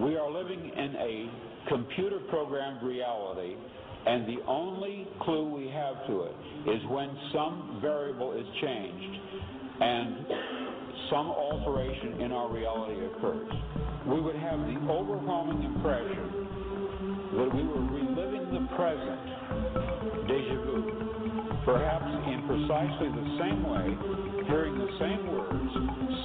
We are living in a computer-programmed reality, and the only clue we have to it is when some variable is changed and some alteration in our reality occurs. We would have the overwhelming impression that we were reliving the present, déjà vu, perhaps in precisely the same way, hearing the same words,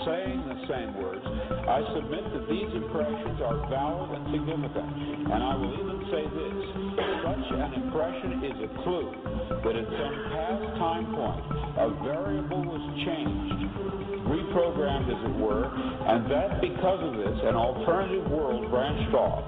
saying the same words. I submit that these impressions are valid and significant, and I will even say this: such an impression is a clue that at some past time point, a variable was changed, reprogrammed as it were, and that because of this, an alternative world branched off.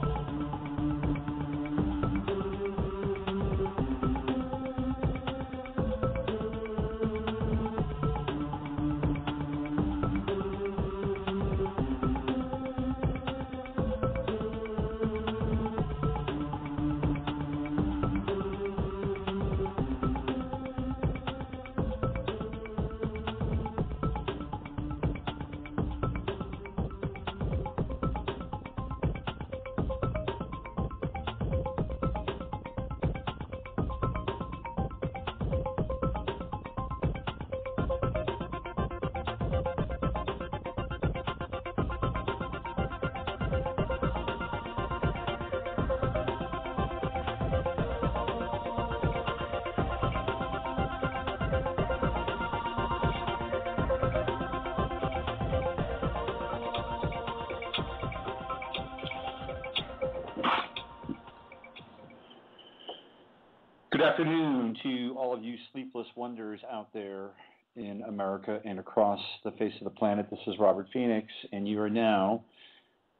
Good afternoon to all of you sleepless wonders out there in America and across the face of the planet. This is Robert Phoenix, and you are now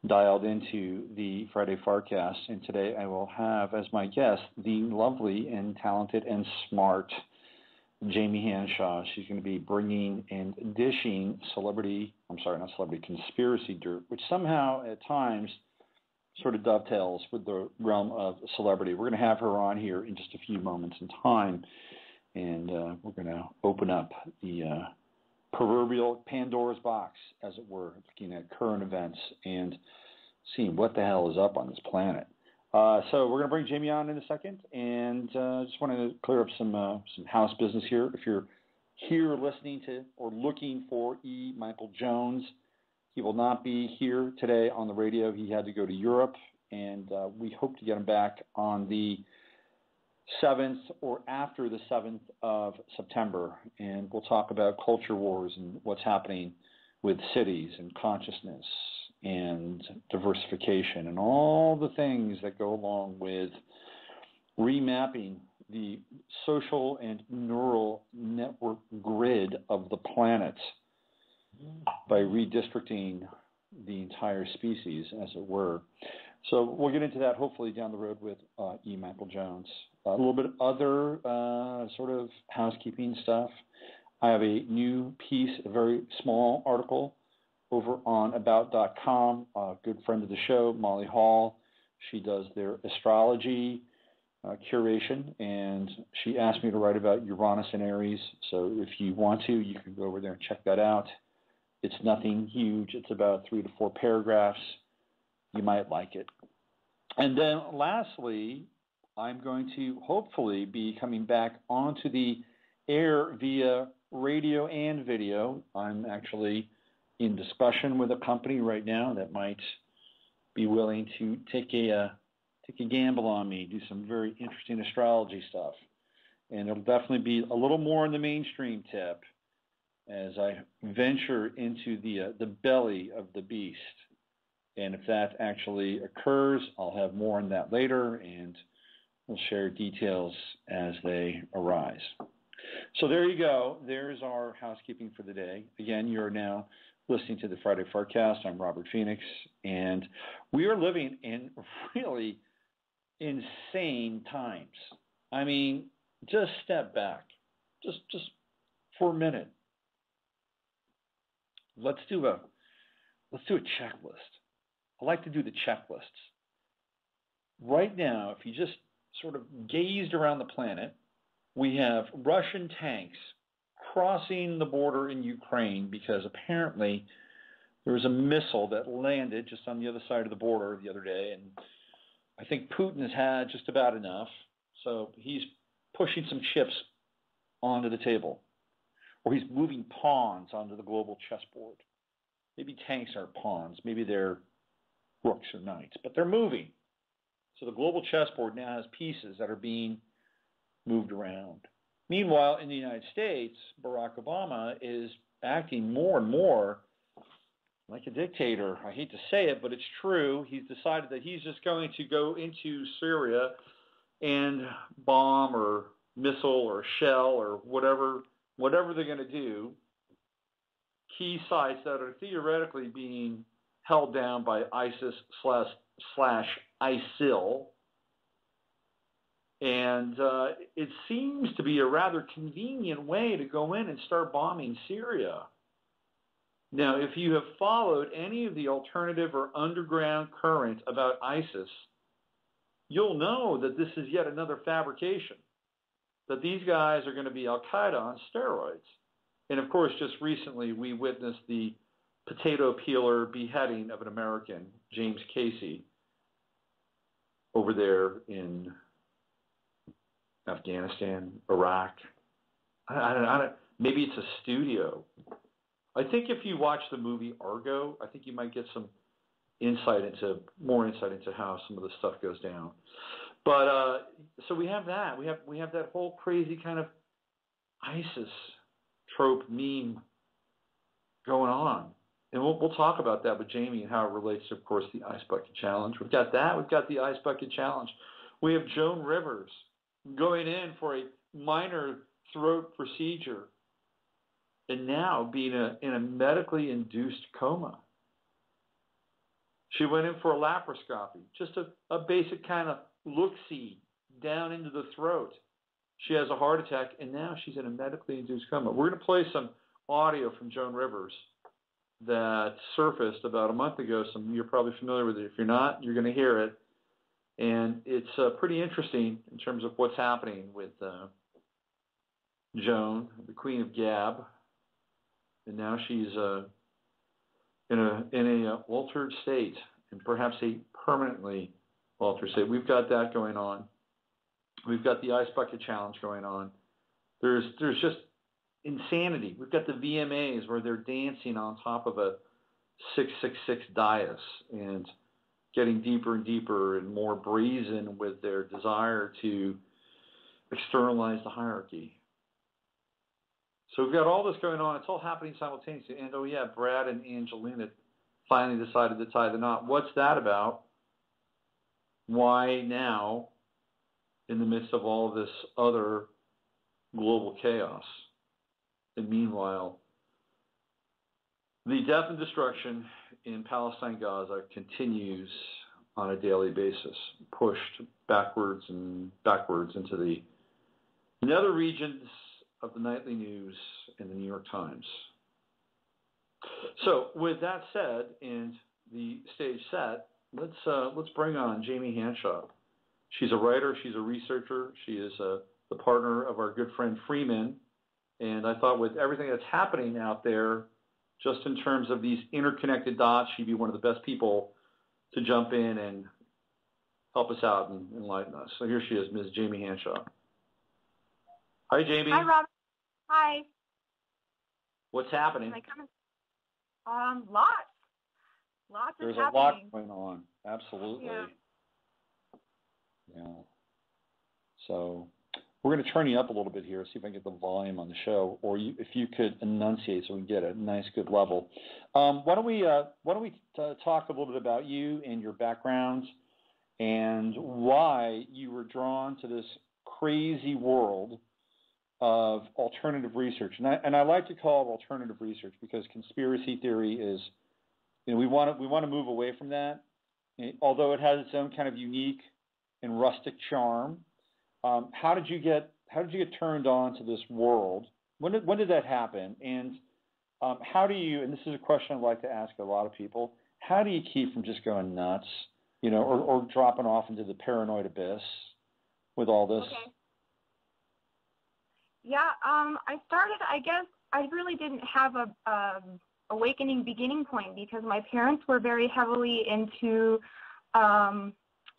dialed into the Friday FARcast. And today I will have as my guest the lovely and talented and smart Jamie Hanshaw. She's going to be bringing and dishing conspiracy dirt, which somehow at times sort of dovetails with the realm of celebrity. We're going to have her on here in just a few moments in time, and we're going to open up the proverbial Pandora's box, as it were, looking at current events and seeing what the hell is up on this planet. So we're going to bring Jamie on in a second, and just want to clear up some house business here. If you're here listening to or looking for E. Michael Jones, he will not be here today on the radio. He had to go to Europe, and we hope to get him back on the 7th or after the 7th of September. And we'll talk about culture wars and what's happening with cities and consciousness and diversification and all the things that go along with remapping the social and neural network grid of the planet by redistricting the entire species, as it were. So we'll get into that hopefully down the road with E. Michael Jones. A little bit of other sort of housekeeping stuff. I have a new piece, a very small article over on about.com. A good friend of the show, Molly Hall. She does their astrology curation, and she asked me to write about Uranus and Aries. So if you want to, you can go over there and check that out. It's nothing huge. It's about 3 to 4 paragraphs. You might like it. And then lastly, I'm going to hopefully be coming back onto the air via radio and video. I'm actually in discussion with a company right now that might be willing to take a gamble on me, do some very interesting astrology stuff. And it'll definitely be a little more in the mainstream tip as I venture into the belly of the beast. And if that actually occurs, I'll have more on that later, and we'll share details as they arise. So there you go. There's our housekeeping for the day. Again, you're now listening to the Friday FARcast. I'm Robert Phoenix, and we are living in really insane times. I mean, just step back, just for a minute. Let's do a checklist. I like to do the checklists. Right now, if you just sort of gazed around the planet, we have Russian tanks crossing the border in Ukraine because apparently There was a missile that landed just on the other side of the border the other day, and I think Putin has had just about enough, so he's pushing some chips onto the table, or he's moving pawns onto the global chessboard. Maybe tanks aren't pawns, maybe they're rooks or knights, but they're moving. So the global chessboard now has pieces that are being moved around. Meanwhile, in the United States, Barack Obama is acting more and more like a dictator. I hate to say it, but it's true. He's decided that he's just going to go into Syria and bomb or missile or shell or whatever they're going to do, key sites that are theoretically being held down by ISIS slash ISIL. And it seems to be a rather convenient way to go in and start bombing Syria. Now, if you have followed any of the alternative or underground current about ISIS, you'll know that this is yet another fabrication, that these guys are going to be Al-Qaeda on steroids. And of course, just recently we witnessed the potato peeler beheading of an American, James Casey, over there in Afghanistan, Iraq. I don't, maybe it's a studio. I think if you watch the movie Argo, I think you might get some more insight into how some of the stuff goes down. But so we have that. We have that whole crazy kind of ISIS trope meme going on. And we'll talk about that with Jamie and how it relates to, of course, the Ice Bucket Challenge. We've got that. We've got the Ice Bucket Challenge. We have Joan Rivers going in for a minor throat procedure and now being in a medically induced coma. She went in for a laparoscopy, just a basic kind of look-see down into the throat. She has a heart attack, and now she's in a medically induced coma. We're going to play some audio from Joan Rivers that surfaced about a month ago. You're probably familiar with it. If you're not, you're going to hear it. And it's pretty interesting in terms of what's happening with Joan, the Queen of Gab. And now she's in a altered state, and perhaps a permanently altered state. We've got that going on. We've got the Ice Bucket Challenge going on. There's just insanity. We've got the VMAs where they're dancing on top of a 666 dais and getting deeper and deeper and more brazen with their desire to externalize the hierarchy. So we've got all this going on. It's all happening simultaneously. And, oh, yeah, Brad and Angelina finally decided to tie the knot. What's that about? Why now, in the midst of all of this other global chaos? And meanwhile, the death and destruction in Palestine, Gaza continues on a daily basis, pushed backwards and backwards into the nether regions of the nightly news in the New York Times. So, with that said, and the stage set, let's bring on Jamie Hanshaw. She's a writer. She's a researcher. She is the partner of our good friend Freeman. And I thought with everything that's happening out there, just in terms of these interconnected dots, she'd be one of the best people to jump in and help us out and enlighten us. So here she is, Ms. Jamie Hanshaw. Hi, Jamie. Hi, Rob. Hi. What's happening? Am I coming? Lots There's is happening. a lot going on. Absolutely. Yeah. So we're going to turn you up a little bit here, see if I can get the volume on the show, or if you could enunciate so we can get a nice, good level. Why don't we talk a little bit about you and your background and why you were drawn to this crazy world of alternative research, and I like to call it alternative research because conspiracy theory is, we want to move away from that, although it has its own kind of unique and rustic charm. How did you get turned on to this world? When did that happen? And how do you? And this is a question I'd like to ask a lot of people. How do you keep from just going nuts, or dropping off into the paranoid abyss with all this? Okay. Yeah, I started, I guess, I really didn't have a awakening beginning point, because my parents were very heavily into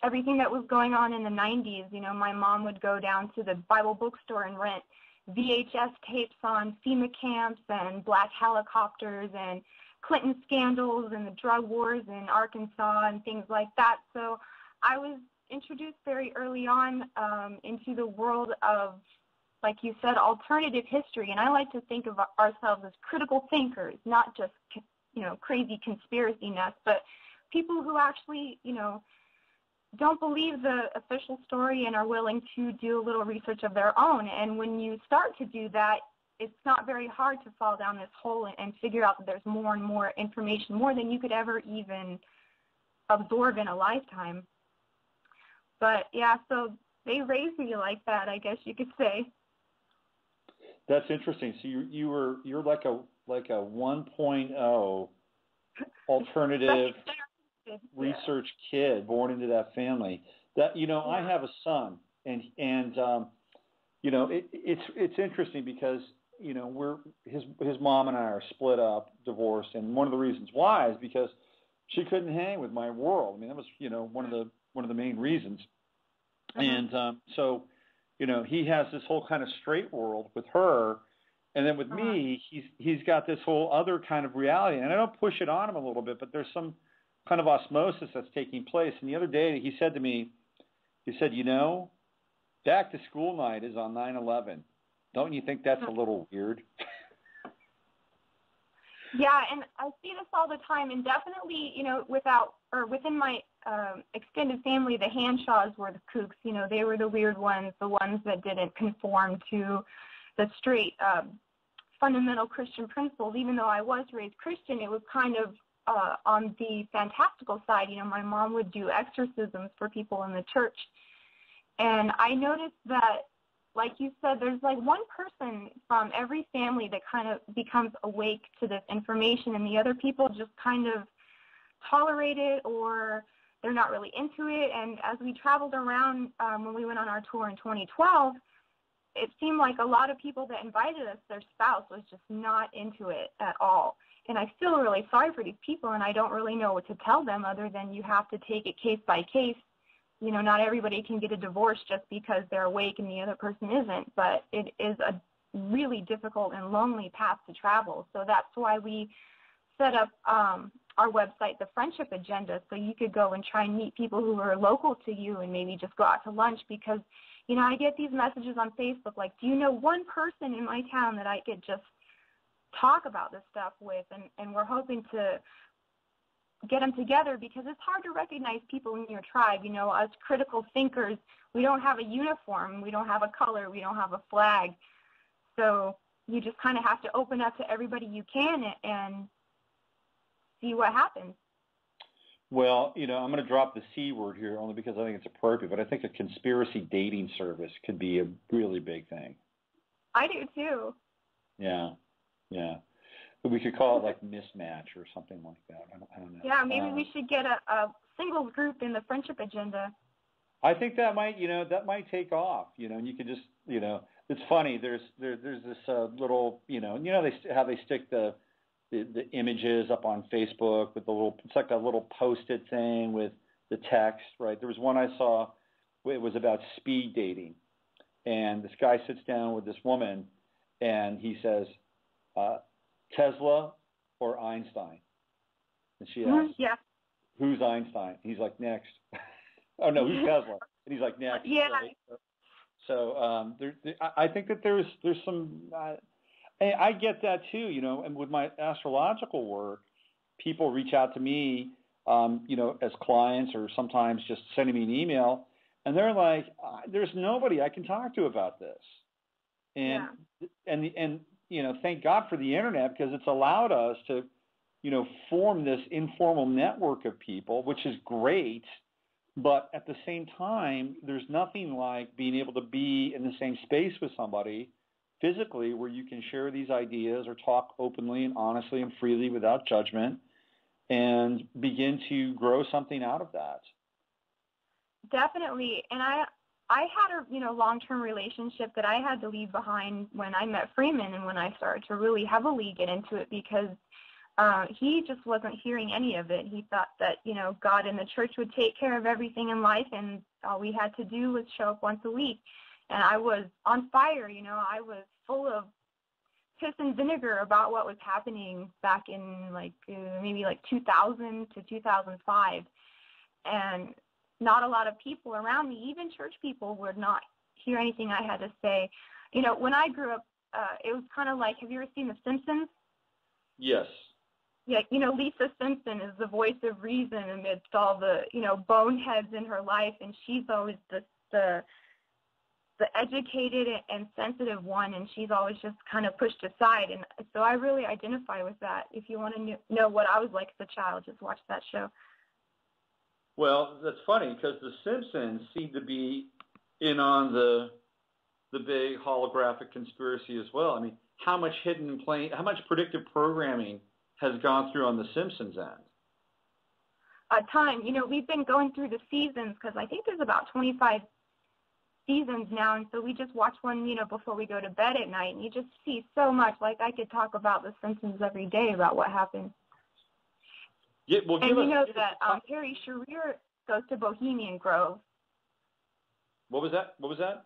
everything that was going on in the 90s. You know, my mom would go down to the Bible bookstore and rent VHS tapes on FEMA camps and black helicopters and Clinton scandals and the drug wars in Arkansas and things like that. So I was introduced very early on into the world of, like you said, alternative history. And I like to think of ourselves as critical thinkers, not just, you know, crazy conspiracy nuts, but people who actually, you know, don't believe the official story and are willing to do a little research of their own. And when you start to do that, it's not very hard to fall down this hole and figure out that there's more and more information, more than you could ever even absorb in a lifetime. But yeah, so they raised me like that, I guess you could say. That's interesting. So you're like a 1.0 alternative research kid born into that family. That, you know, I have a son, and you know, it's interesting because, you know, his mom and I are split up, divorced, and one of the reasons why is because she couldn't hang with my world. I mean, that was, you know, one of the main reasons. And so, you know, he has this whole kind of straight world with her, and then with me, he's got this whole other kind of reality. And I don't push it on him a little bit, but there's some kind of osmosis that's taking place. And the other day he said to me, he said, you know, back to school night is on 9/11. Don't you think that's a little weird? Yeah, and I see this all the time, and definitely, you know, within my extended family, the Hanshaws were the kooks. You know, they were the weird ones, the ones that didn't conform to the straight fundamental Christian principles. Even though I was raised Christian, it was kind of on the fantastical side. You know, my mom would do exorcisms for people in the church, and I noticed that, like you said, there's like one person from every family that kind of becomes awake to this information, and the other people just kind of tolerate it, or they're not really into it. And as we traveled around when we went on our tour in 2012, it seemed like a lot of people that invited us, their spouse was just not into it at all. And I feel really sorry for these people, and I don't really know what to tell them other than you have to take it case by case. You know, not everybody can get a divorce just because they're awake and the other person isn't, but it is a really difficult and lonely path to travel. So that's why we set up our website, The Friendship Agenda, so you could go and try and meet people who are local to you and maybe just go out to lunch, because, you know, I get these messages on Facebook like, do you know one person in my town that I could just talk about this stuff with? And we're hoping to get them together, because it's hard to recognize people in your tribe. You know, us critical thinkers, we don't have a uniform, we don't have a color, we don't have a flag. So you just kind of have to open up to everybody you can and see what happens. Well, you know, I'm going to drop the C word here only because I think it's appropriate, but I think a conspiracy dating service could be a really big thing. I do too. Yeah. We could call it like mismatch or something like that. I don't know. Yeah, maybe we should get a singles group in the Friendship Agenda. I think that might take off, you know, and you could just, you know, it's funny. There's this little, you know, how they stick the images up on Facebook with the little, it's like a little Post-it thing with the text, right? There was one I saw, it was about speed dating, and this guy sits down with this woman, and he says, Tesla or Einstein? And she asks, who's Einstein? He's like, next. Oh, no, who's Tesla? And he's like, next. Yeah. Right? So I think that there's some, I get that too, you know, and with my astrological work, people reach out to me, you know, as clients or sometimes just sending me an email, and they're like, there's nobody I can talk to about this. And you know, thank God for the internet, because it's allowed us to, you know, form this informal network of people, which is great. But at the same time, there's nothing like being able to be in the same space with somebody physically where you can share these ideas or talk openly and honestly and freely without judgment and begin to grow something out of that. Definitely. And I had a, you know, long-term relationship that I had to leave behind when I met Freeman and when I started to really heavily get into it, because he just wasn't hearing any of it. He thought that, God and the church would take care of everything in life, and all we had to do was show up once a week. And I was on fire, I was full of piss and vinegar about what was happening back in maybe 2000 to 2005. And not a lot of people around me, even church people, would not hear anything I had to say. When I grew up, it was kind of like, have you ever seen The Simpsons? Yes. Yeah, Lisa Simpson is the voice of reason amidst all the, boneheads in her life, and she's always the educated and sensitive one, and she's always just kind of pushed aside. And so I really identify with that. If you want to know what I was like as a child, just watch that show. Well, that's funny because The Simpsons seem to be in on the big holographic conspiracy as well. I mean, how much predictive programming has gone through on The Simpsons end? A ton. We've been going through the seasons because I think there's about 25 seasons now, and so we just watch one, before we go to bed at night, and you just see so much. Like, I could talk about The Simpsons every day about what happened. Yeah, well, that Harry Shearer goes to Bohemian Grove. What was that?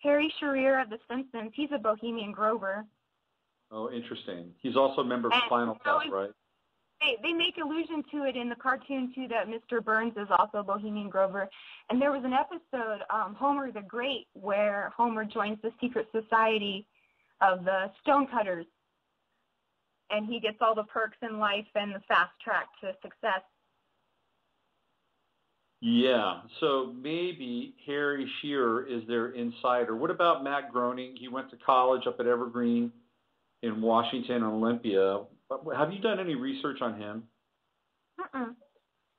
Harry Shearer of The Simpsons, he's a Bohemian Grover. Oh, interesting. He's also a member of Spinal Tap, right? They make allusion to it in the cartoon, too, that Mr. Burns is also Bohemian Grover. And there was an episode, Homer the Great, where Homer joins the secret society of the Stonecutters. And he gets all the perks in life and the fast track to success. Yeah, so maybe Harry Shearer is their insider. What about Matt Groening? He went to college up at Evergreen in Washington, Olympia. Have you done any research on him?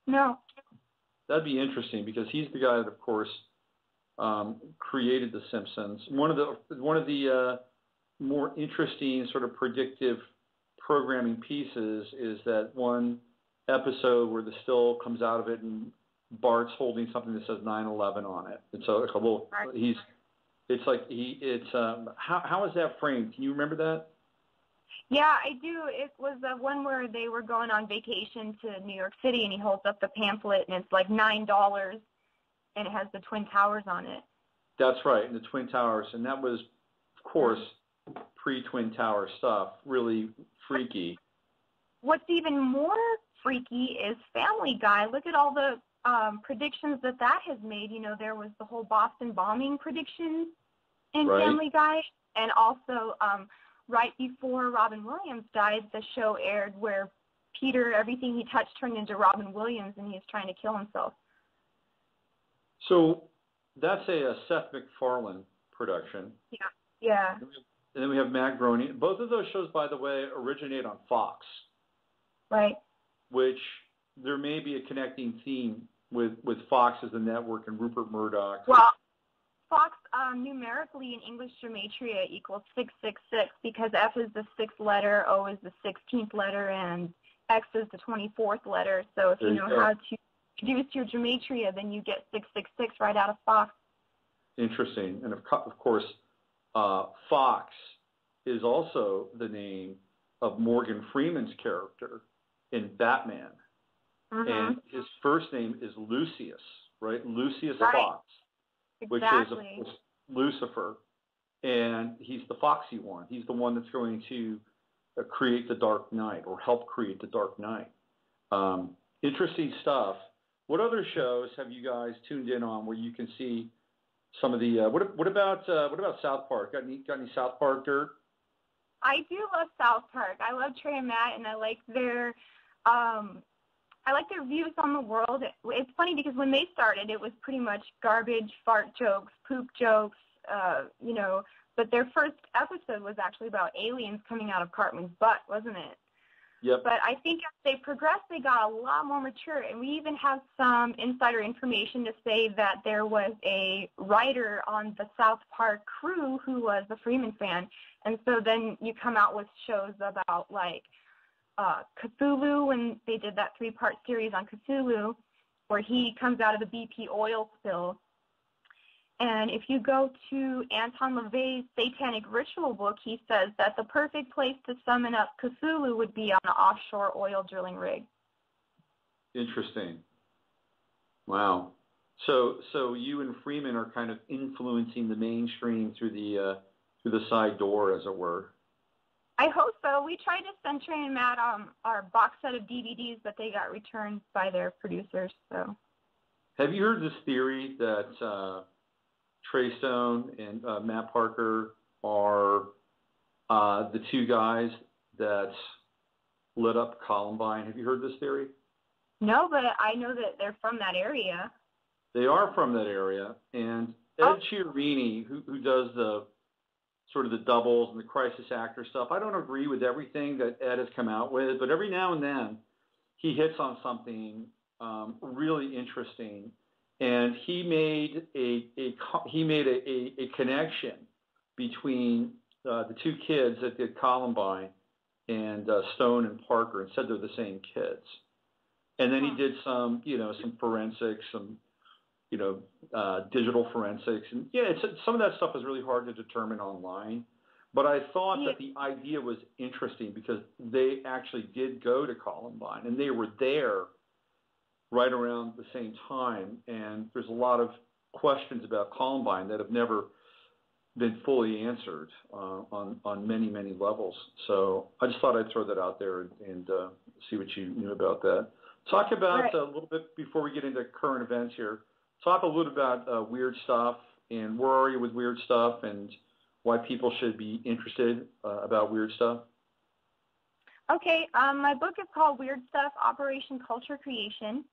No. That'd be interesting because he's the guy that, of course, created The Simpsons. One of the more interesting sort of predictive programming pieces is that one episode where the still comes out of it and Bart's holding something that says 9/11 on it. And so how is that framed? Can you remember that? Yeah, I do. It was one where they were going on vacation to New York City, and he holds up the pamphlet, and it's like $9, and it has the Twin Towers on it. That's right, and the Twin Towers. And that was, of course, pre-Twin Tower stuff, really freaky. What's even more freaky is Family Guy. Look at all the predictions that has made. There was the whole Boston bombing prediction in Family Guy, and also right before Robin Williams died, the show aired where Peter, everything he touched turned into Robin Williams, and he was trying to kill himself. So that's a Seth MacFarlane production. Yeah. And then we have Matt Groening. Both of those shows, by the way, originate on Fox. Right. Which there may be a connecting theme with Fox as the network and Rupert Murdoch. Well, Fox numerically in English gematria equals 666 because F is the 6th letter, O is the 16th letter, and X is the 24th letter. So if you know how to reduce your gematria, then you get 666 right out of Fox. Interesting. And of course, Fox is also the name of Morgan Freeman's character in Batman. And his first name is Lucius, right? Lucius Fox, which is, of course, Lucifer. And he's the foxy one. He's the one that's going to create the Dark Knight or help create the Dark Knight. Interesting stuff. What other shows have you guys tuned in on where you can see some of the what about South Park? Got any South Park dirt? I do love South Park. I love Trey and Matt, and I like their views on the world. It's funny because when they started, it was pretty much garbage, fart jokes, poop jokes, But their first episode was actually about aliens coming out of Cartman's butt, wasn't it? Yep. But I think as they progressed, they got a lot more mature, and we even have some insider information to say that there was a writer on the South Park crew who was a Freeman fan, and so then you come out with shows about, like, Cthulhu, when they did that 3-part series on Cthulhu, where he comes out of the BP oil spill, And if you go to Anton LaVey's Satanic Ritual book, he says that the perfect place to summon up Cthulhu would be on an offshore oil drilling rig. Interesting. Wow. So you and Freeman are kind of influencing the mainstream through the side door, as it were. I hope so. We tried to send Trey and Matt our box set of DVDs, but they got returned by their producers. So, have you heard this theory that Trey Stone and Matt Parker are the two guys that lit up Columbine? Have you heard this theory? No, but I know that they're from that area. They are from that area, and Ed Chiarini, who does the sort of the doubles and the crisis actor stuff, I don't agree with everything that Ed has come out with, but every now and then he hits on something really interesting, and he made a connection between the two kids that did Columbine and Stone and Parker, and said they're the same kids. And then he did some forensics, some digital forensics, and some of that stuff is really hard to determine online. But I thought that the idea was interesting because they actually did go to Columbine, and they were there right around the same time. And there's a lot of questions about Columbine that have never been fully answered on many, many levels. So I just thought I'd throw that out there and see what you knew about that. Talk about a little bit, before we get into current events here, talk a little about weird stuff, and where are you with weird stuff, and why people should be interested about weird stuff. Okay, my book is called Weird Stuff, Operation Culture Creation,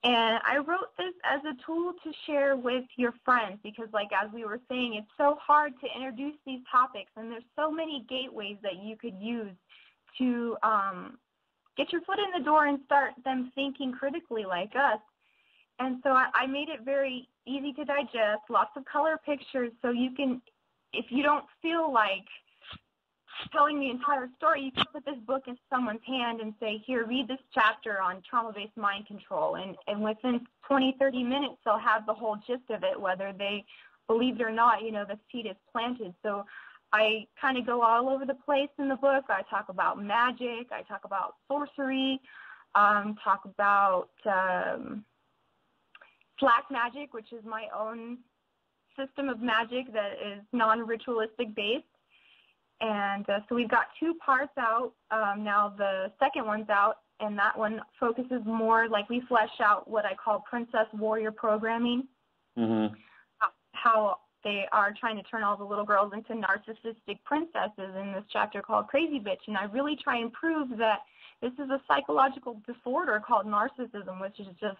and I wrote this as a tool to share with your friends because, like as we were saying, it's so hard to introduce these topics, and there's so many gateways that you could use to get your foot in the door and start them thinking critically like us. And so I made it very easy to digest, lots of color pictures, so you can, if you don't feel like telling the entire story, you can put this book in someone's hand and say, here, read this chapter on trauma-based mind control. And within 20, 30 minutes, they'll have the whole gist of it, whether they believe it or not, the seed is planted. So I kind of go all over the place in the book. I talk about magic. I talk about sorcery. Talk about Slack magic, which is my own system of magic that is non-ritualistic based. And so we've got 2 parts out. Now the second one's out, and that one focuses more, like we flesh out what I call princess warrior programming, how they are trying to turn all the little girls into narcissistic princesses in this chapter called Crazy Bitch. And I really try and prove that this is a psychological disorder called narcissism, which is just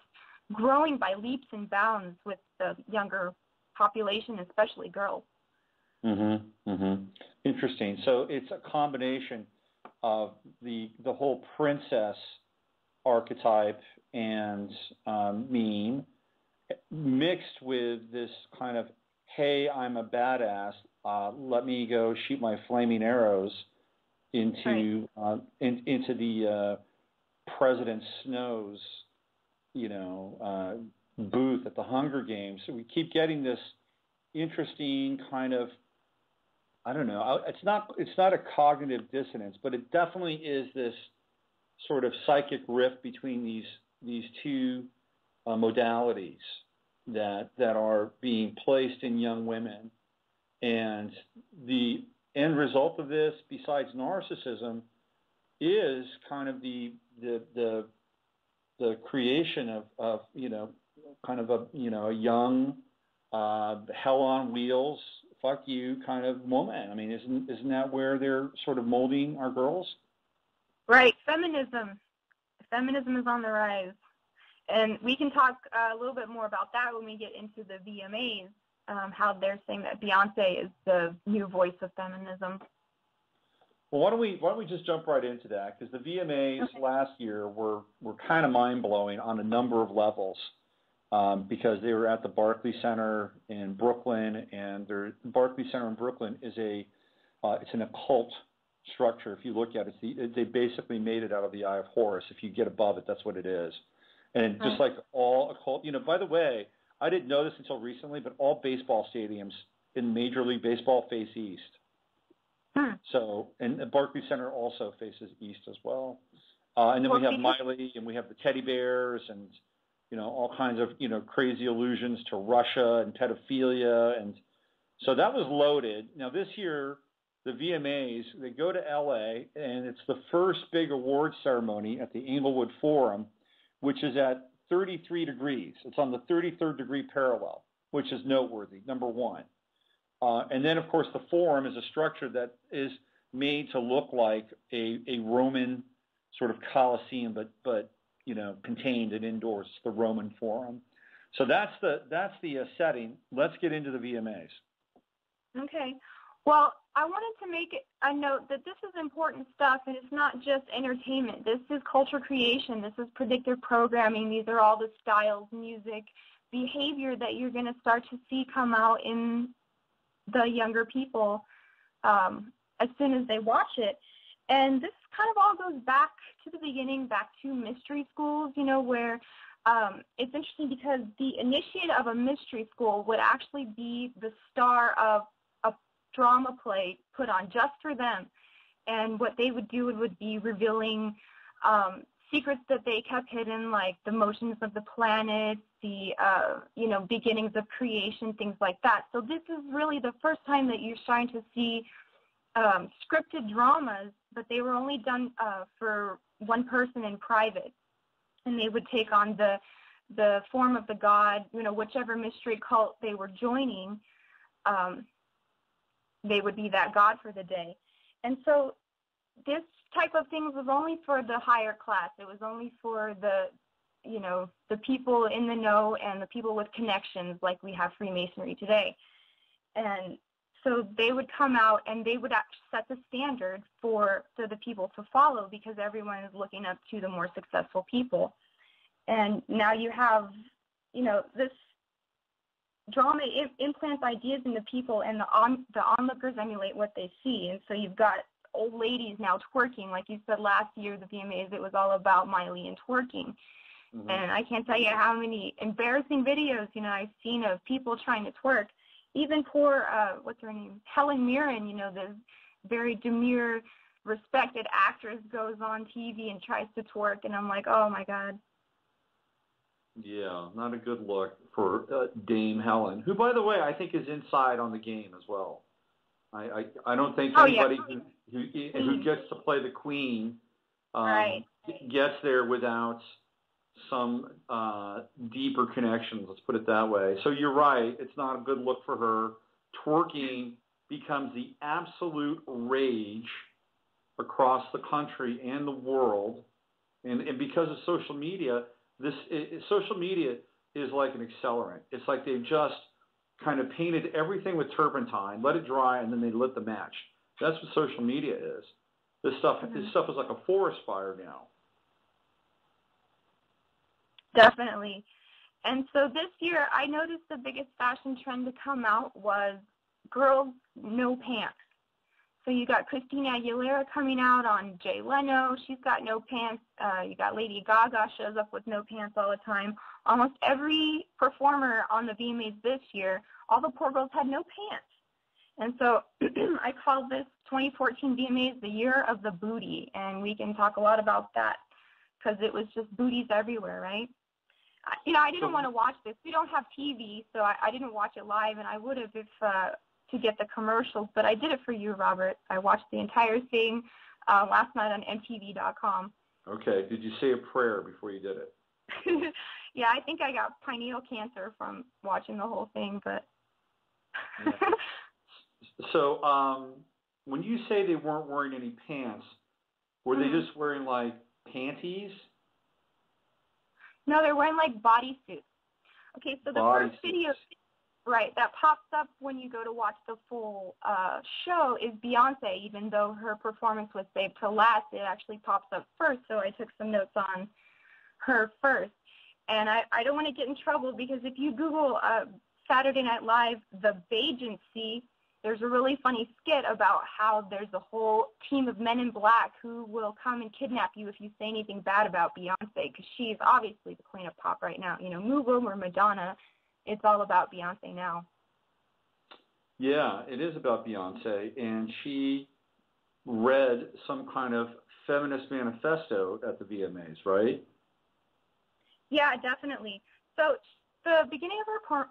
growing by leaps and bounds with the younger population, especially girls. Interesting. So it's a combination of the whole princess archetype and meme mixed with this kind of, hey, I'm a badass, let me go shoot my flaming arrows into the President Snow's booth at the Hunger Games. So we keep getting this interesting kind of, I don't know, it's not a cognitive dissonance, but it definitely is this sort of psychic rift between these two modalities that are being placed in young women. And the end result of this, besides narcissism, is kind of the creation of kind of a young hell on wheels, fuck you kind of woman. I mean, isn't that where they're sort of molding our girls? Right. Feminism is on the rise. And we can talk a little bit more about that when we get into the VMAs, how they're saying that Beyonce is the new voice of feminism. Well, why don't we just jump right into that? Because the VMAs last year were kind of mind-blowing on a number of levels, because they were at the Barclay Center in Brooklyn, and the Barclay Center in Brooklyn is it's an occult structure. If you look at it, they basically made it out of the Eye of Horus. If you get above it, that's what it is. And just like all occult, by the way, I didn't know this until recently, but all baseball stadiums in Major League Baseball face east. So, and the Barclays Center also faces east as well. And then we have Miley, and we have the teddy bears, and all kinds of crazy allusions to Russia and pedophilia, and so that was loaded. Now this year, the VMAs, they go to LA, and it's the first big award ceremony at the Inglewood Forum, which is at 33 degrees. It's on the 33rd degree parallel, which is noteworthy, number one. And then, of course, the Forum is a structure that is made to look like a Roman sort of Colosseum, but contained and indoors. It's the Roman Forum. So that's the setting. Let's get into the VMAs. Okay. Well, I wanted to make a note that this is important stuff, and it's not just entertainment. This is culture creation. This is predictive programming. These are all the styles, music, behavior that you're going to start to see come out in the younger people as soon as they watch it. And this kind of all goes back to the beginning, back to mystery schools, where it's interesting because the initiate of a mystery school would actually be the star of a drama play put on just for them. And what they would do would be revealing secrets that they kept hidden, like the motions of the planets, the beginnings of creation, things like that. So this is really the first time that you're starting to see scripted dramas, but they were only done for one person in private, and they would take on the form of the god, whichever mystery cult they were joining, they would be that god for the day. And so this type of things was only for the higher class. It was only for the people in the know and the people with connections, like we have Freemasonry today. And so they would come out and they would set the standard for the people to follow, because everyone is looking up to the more successful people. And now you have, this drama implants ideas in the people, and the onlookers emulate what they see. And so you've got old ladies now twerking. Like you said last year, the VMAs, it was all about Miley and twerking. Mm-hmm. And I can't tell you how many embarrassing videos, I've seen of people trying to twerk. Even poor, what's her name, Helen Mirren, the very demure, respected actress, goes on TV and tries to twerk, and I'm like, oh my God. Yeah, not a good look for Dame Helen, who, by the way, I think is inside on the game as well. I don't think anybody who gets to play the queen gets there without some deeper connections, let's put it that way. So you're right, it's not a good look for her. Twerking becomes the absolute rage across the country and the world, and because of social media, social media is like an accelerant. It's like they've just kind of painted everything with turpentine, let it dry, and then they lit the match. That's what social media is. This stuff is like a forest fire now. Definitely. And so this year, I noticed the biggest fashion trend to come out was girls no pants. So you got Christina Aguilera coming out on Jay Leno. She's got no pants. You got Lady Gaga shows up with no pants all the time. Almost every performer on the VMAs this year, all the poor girls had no pants. And so I call this 2014 VMAs the year of the booty, and we can talk a lot about that because it was just booties everywhere, right? I didn't want to watch this. We don't have TV, so I didn't watch it live, and I would have if to get the commercials, but I did it for you, Robert. I watched the entire thing last night on MTV.com. Okay. Did you say a prayer before you did it? Yeah, I think I got pineal cancer from watching the whole thing, but... Yeah. So when you say they weren't wearing any pants, were they just wearing, like, panties? No, they're wearing, like, bodysuits. Okay, so the first video... Right, that pops up when you go to watch the full show is Beyonce. Even though her performance was saved to last, it actually pops up first, so I took some notes on her first. And I don't want to get in trouble because if you Google Saturday Night Live, The Bagency, there's a really funny skit about how there's a whole team of men in black who will come and kidnap you if you say anything bad about Beyonce, because she's obviously the queen of pop right now. Move over, Madonna. it's all about Beyonce now. Yeah, it is about Beyonce, and she read some kind of feminist manifesto at the VMAs, right? Yeah, definitely. So the beginning of her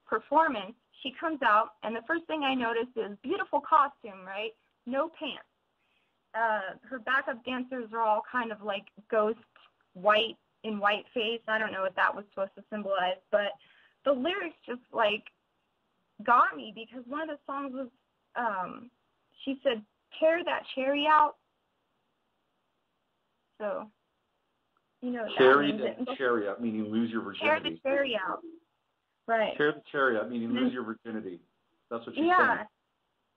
performance, she comes out, and the first thing I noticed is beautiful costume, right? No pants. Her backup dancers are all kind of like ghost white in white face. I don't know what that was supposed to symbolize, but the lyrics just like got me, because one of the songs was, she said, "Tear that cherry out." So, you know, carry that cherry out, meaning lose your virginity. Tear the cherry out. Right. Tear the cherry out, meaning lose your virginity. That's what she's saying. Yeah.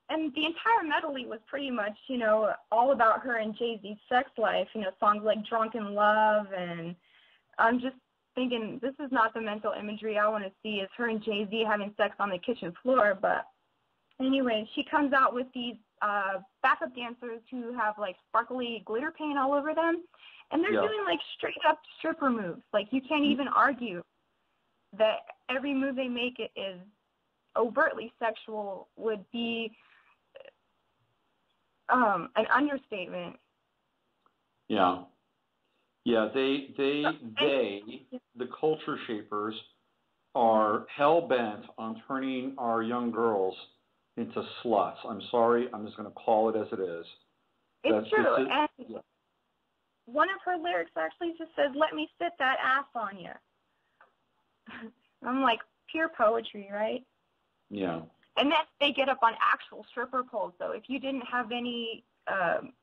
And the entire medley was pretty much, you know, all about her and Jay-Z's sex life, you know, songs like Drunken Love, and I'm just thinking, this is not the mental imagery I want to see, is her and Jay-Z having sex on the kitchen floor. But anyway, she comes out with these backup dancers who have, like, sparkly glitter paint all over them, and they're doing, like, straight-up stripper moves. Like, you can't even argue that every move they make is overtly sexual would be an understatement. Yeah. Yeah, they, the culture shapers, are hell-bent on turning our young girls into sluts. I'm sorry, I'm just going to call it as it is. It's true, and one of her lyrics actually just says, "Let me sit that ass on you." I'm like, pure poetry, right? Yeah. And then they get up on actual stripper poles, though. If you didn't have any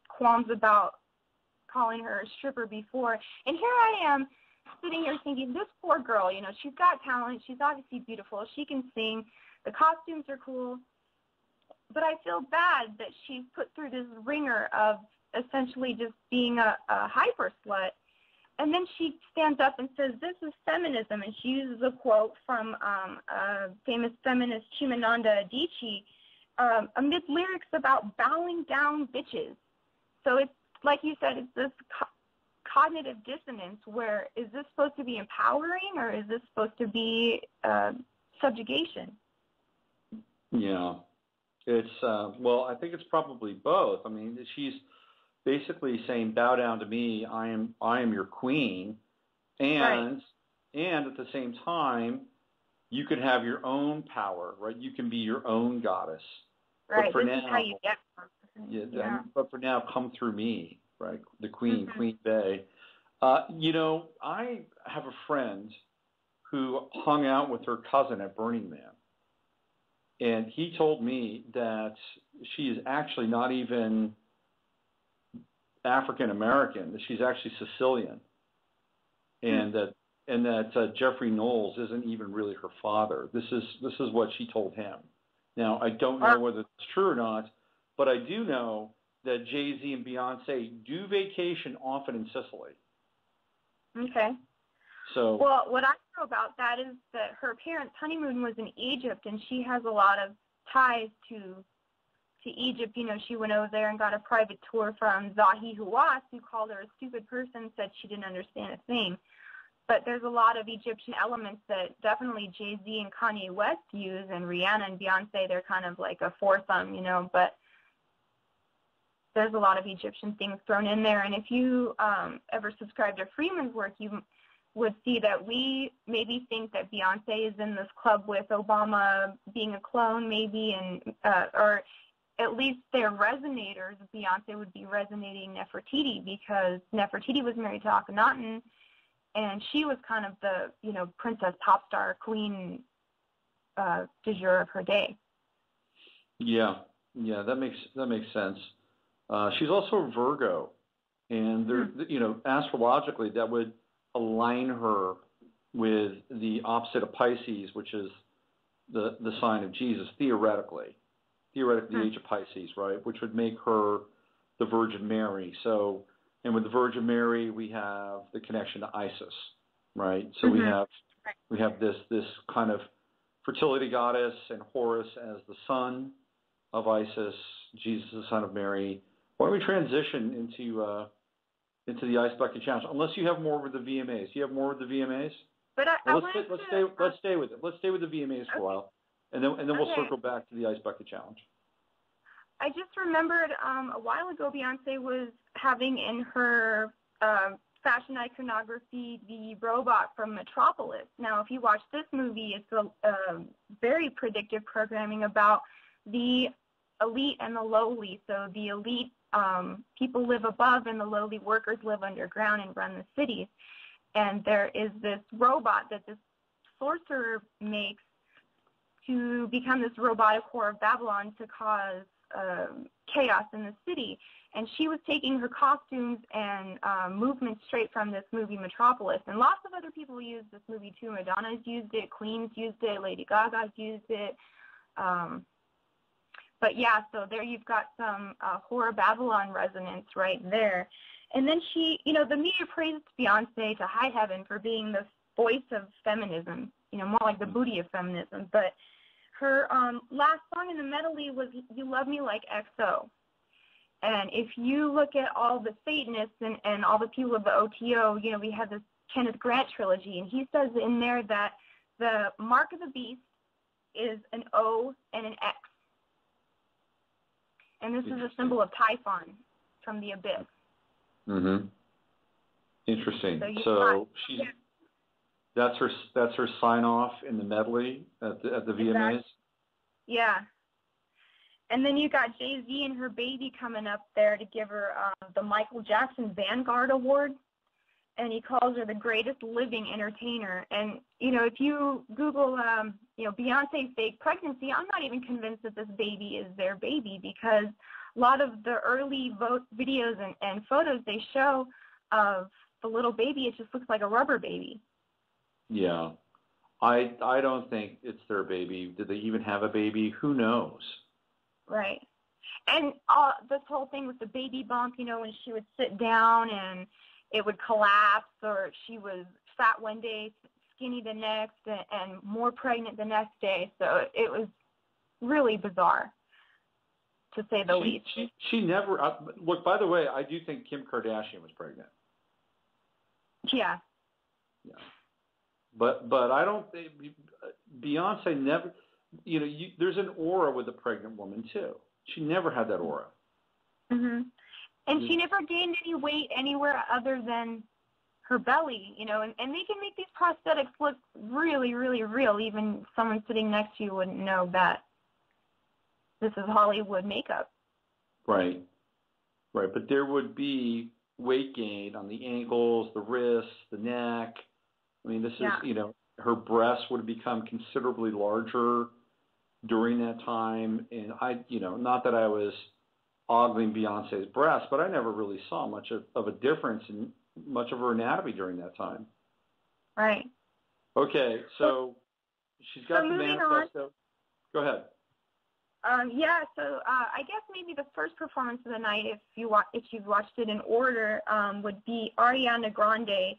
qualms about calling her a stripper before, and here I am sitting here thinking, this poor girl, you know, she's got talent, she's obviously beautiful, she can sing, the costumes are cool, but I feel bad that she's put through this ringer of essentially just being a hyper slut. And then she stands up and says, "This is feminism," and she uses a quote from a famous feminist, Chimamanda Adichie, amid lyrics about bowing down bitches. So it's, like you said, it's this cognitive dissonance where, is this supposed to be empowering, or is this supposed to be subjugation? Yeah. It's, well, I think it's probably both. I mean, she's basically saying, bow down to me, I am your queen, and at the same time, you can have your own power, right? You can be your own goddess. Right. But for this now, is how you get but for now, come through me, right? The queen, Queen Bey. You know, I have a friend who hung out with her cousin at Burning Man, and he told me that she is actually not even African American, that she's actually Sicilian, and that Jeffrey Knowles isn't even really her father. This is what she told him. Now, I don't know whether it's true or not, but I do know that Jay-Z and Beyonce do vacation often in Sicily. Okay. So, well, what I know about that is that her parents' honeymoon was in Egypt, and she has a lot of ties to Egypt. You know, she went over there and got a private tour from Zahi Hawass, who called her a stupid person, said she didn't understand a thing. But there's a lot of Egyptian elements that definitely Jay-Z and Kanye West use, and Rihanna and Beyonce, they're kind of like a foursome, you know, but there's a lot of Egyptian things thrown in there. And if you ever subscribe to Freeman's work, you would see that we maybe think that Beyonce is in this club with Obama being a clone, maybe, and or at least their resonators, Beyonce would be resonating Nefertiti, because Nefertiti was married to Akhenaten, and she was kind of the, you know, princess, pop star, queen du jour of her day. Yeah, that makes sense. She's also a Virgo, and there, you know, astrologically, that would align her with the opposite of Pisces, which is the sign of Jesus, theoretically the age of Pisces, right, which would make her the Virgin Mary. So, and with the Virgin Mary, we have the connection to Isis, right? So we have this kind of fertility goddess, and Horus as the son of Isis, Jesus the son of Mary. Why don't we transition into the Ice Bucket Challenge? Unless you have more with the VMAs. Do you have more with the VMAs? But let's stay with it. Let's stay with the VMAs for a while, and then we'll circle back to the Ice Bucket Challenge. I just remembered a while ago Beyonce was having in her fashion iconography the robot from Metropolis. Now, if you watch this movie, it's a very predictive programming about the elite and the lowly. So the elite people live above, and the lowly workers live underground and run the cities. And there is this robot that this sorcerer makes to become this robotic whore of Babylon to cause chaos in the city. And she was taking her costumes and movements straight from this movie Metropolis. And lots of other people used this movie too. Madonna's used it, Queen's used it, Lady Gaga's used it. But yeah, so there you've got some Whore of Babylon resonance right there. And then she, the media praised Beyonce to high heaven for being the voice of feminism, more like the booty of feminism. But her last song in the medley was You Love Me Like XO. And if you look at all the Satanists and all the people of the OTO, we have this Kenneth Grant trilogy, and he says in there that the mark of the beast is an O and an X. And this is a symbol of Typhon from the abyss. Mm-hmm. Interesting. So that's her sign off in the medley at the VMAs. Exactly. Yeah. And then you got Jay-Z and her baby coming up there to give her the Michael Jackson Vanguard Award, and he calls her the greatest living entertainer. And if you Google Beyonce fake pregnancy, I'm not even convinced that this baby is their baby, because a lot of the early videos and photos they show of the little baby, it just looks like a rubber baby. Yeah. I don't think it's their baby. Did they even have a baby? Who knows? Right. And this whole thing with the baby bump, when she would sit down and it would collapse, or she was fat one day, skinny the next, and more pregnant the next day. So it was really bizarre, to say the least. She never look. By the way, I do think Kim Kardashian was pregnant. Yeah. Yeah. But I don't think Beyonce never. There's an aura with a pregnant woman too. She never had that aura. Mhm. And she never gained any weight anywhere other than her belly, and they can make these prosthetics look really, really real. Even someone sitting next to you wouldn't know that this is Hollywood makeup. Right. Right. But there would be weight gain on the ankles, the wrists, the neck. I mean, this is, her breasts would have become considerably larger during that time. And not that I was ogling Beyonce's breasts, but I never really saw much of a difference in much of her anatomy during that time. Right. Okay, so she's got the manifesto. Go ahead. So I guess maybe the first performance of the night, if you've watched it in order, would be Ariana Grande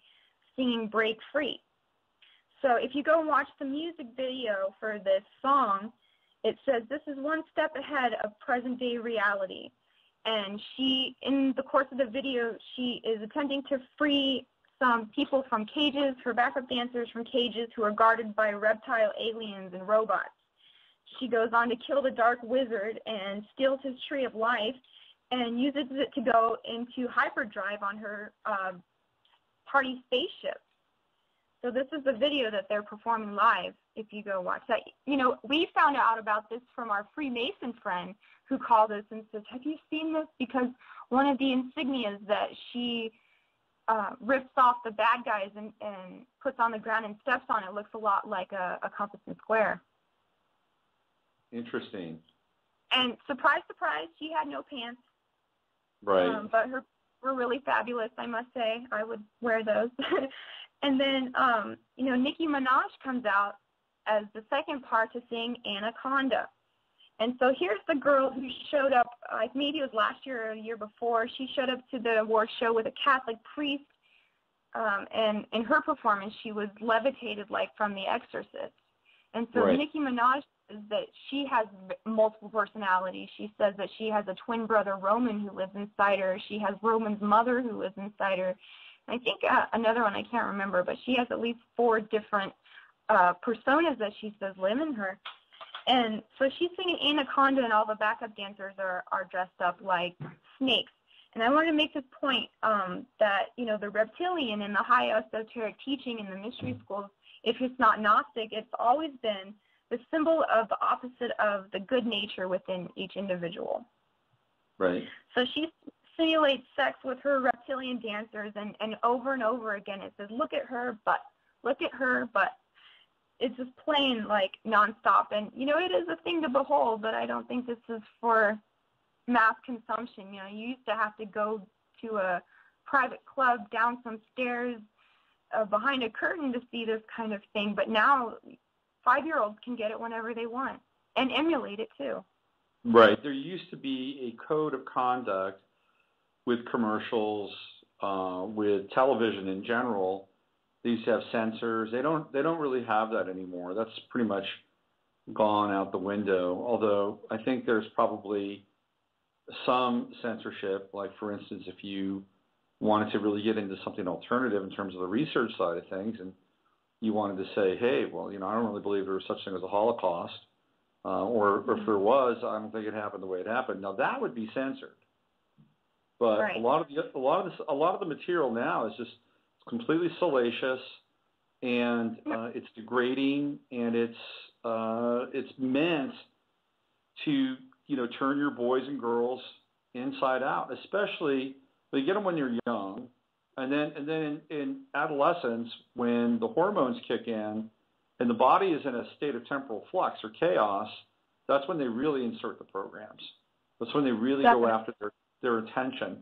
singing Break Free. So if you go and watch the music video for this song, it says this is one step ahead of present-day reality. And she, in the course of the video, she is attempting to free some people from cages, her backup dancers from cages who are guarded by reptile aliens and robots. She goes on to kill the dark wizard and steals his tree of life and uses it to go into hyperdrive on her party spaceship. So this is the video that they're performing live, if you go watch that. We found out about this from our Freemason friend who called us and says, have you seen this? Because one of the insignias that she rips off the bad guys and puts on the ground and steps on it looks a lot like a compass and square. Interesting. And surprise, surprise, she had no pants. Right. But her were really fabulous, I must say. I would wear those. And then, Nicki Minaj comes out as the second part to sing Anaconda. And so here's the girl who showed up, maybe it was last year or the year before. She showed up to the award show with a Catholic priest, and in her performance, she was levitated like from The Exorcist. And so Nicki Minaj says that she has multiple personalities. She says that she has a twin brother, Roman, who lives inside her. She has Roman's mother who lives inside her. I think another one I can't remember, but she has at least 4 different personas that she says live in her. And so she's singing Anaconda, and all the backup dancers are dressed up like snakes. And I wanted to make this point that, the reptilian and the high esoteric teaching in the mystery schools, if it's not Gnostic, it's always been the symbol of the opposite of the good nature within each individual. Right. So she simulates sex with her reptilian dancers, and over again it says, look at her butt, look at her butt. It's just playing like nonstop. And, it is a thing to behold, but I don't think this is for mass consumption. You used to have to go to a private club down some stairs behind a curtain to see this kind of thing. But now 5-year-olds can get it whenever they want and emulate it too. Right. There used to be a code of conduct with commercials, with television in general. They used to have censors. They don't really have that anymore. That's pretty much gone out the window. Although I think there's probably some censorship, like for instance, if you wanted to really get into something alternative in terms of the research side of things, and you wanted to say, hey, well, I don't really believe there was such thing as a Holocaust, or if there was, I don't think it happened the way it happened. Now that would be censored. But right. a lot of the material now is just completely salacious, and it's degrading, and it's meant to turn your boys and girls inside out, especially they get them when you're young, and then in adolescence when the hormones kick in and the body is in a state of temporal flux or chaos. That's when they really insert the programs. That's when they really go after their attention.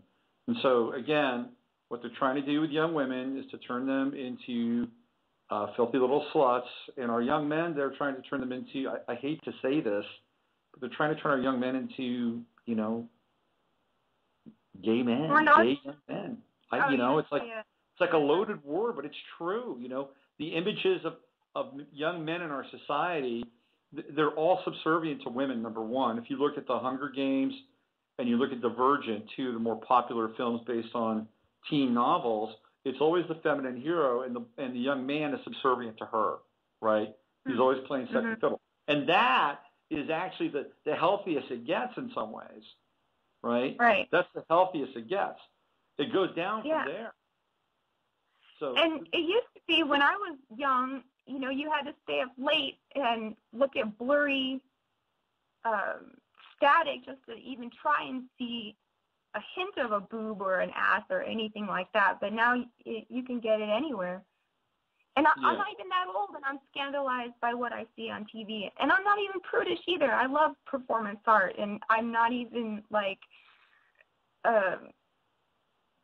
And so again, what they're trying to do with young women is to turn them into filthy little sluts. And our young men, they're trying to turn them into, I hate to say this, but they're trying to turn our young men into, gay men, gay young men. It's like a loaded war, but it's true. The images of young men in our society, they're all subservient to women, number one. If you look at the Hunger Games and you look at Divergent, two of the more popular films based on teen novels, it's always the feminine hero, and the young man is subservient to her, right? He's always playing second fiddle. And that is actually the healthiest it gets in some ways, right? Right. That's the healthiest it gets. It goes down from there. So, and it used to be when I was young, you had to stay up late and look at blurry static just to even try and see a hint of a boob or an ass or anything like that. But now you can get it anywhere. And I'm not even that old, and I'm scandalized by what I see on TV. And I'm not even prudish either. I love performance art, and I'm not even,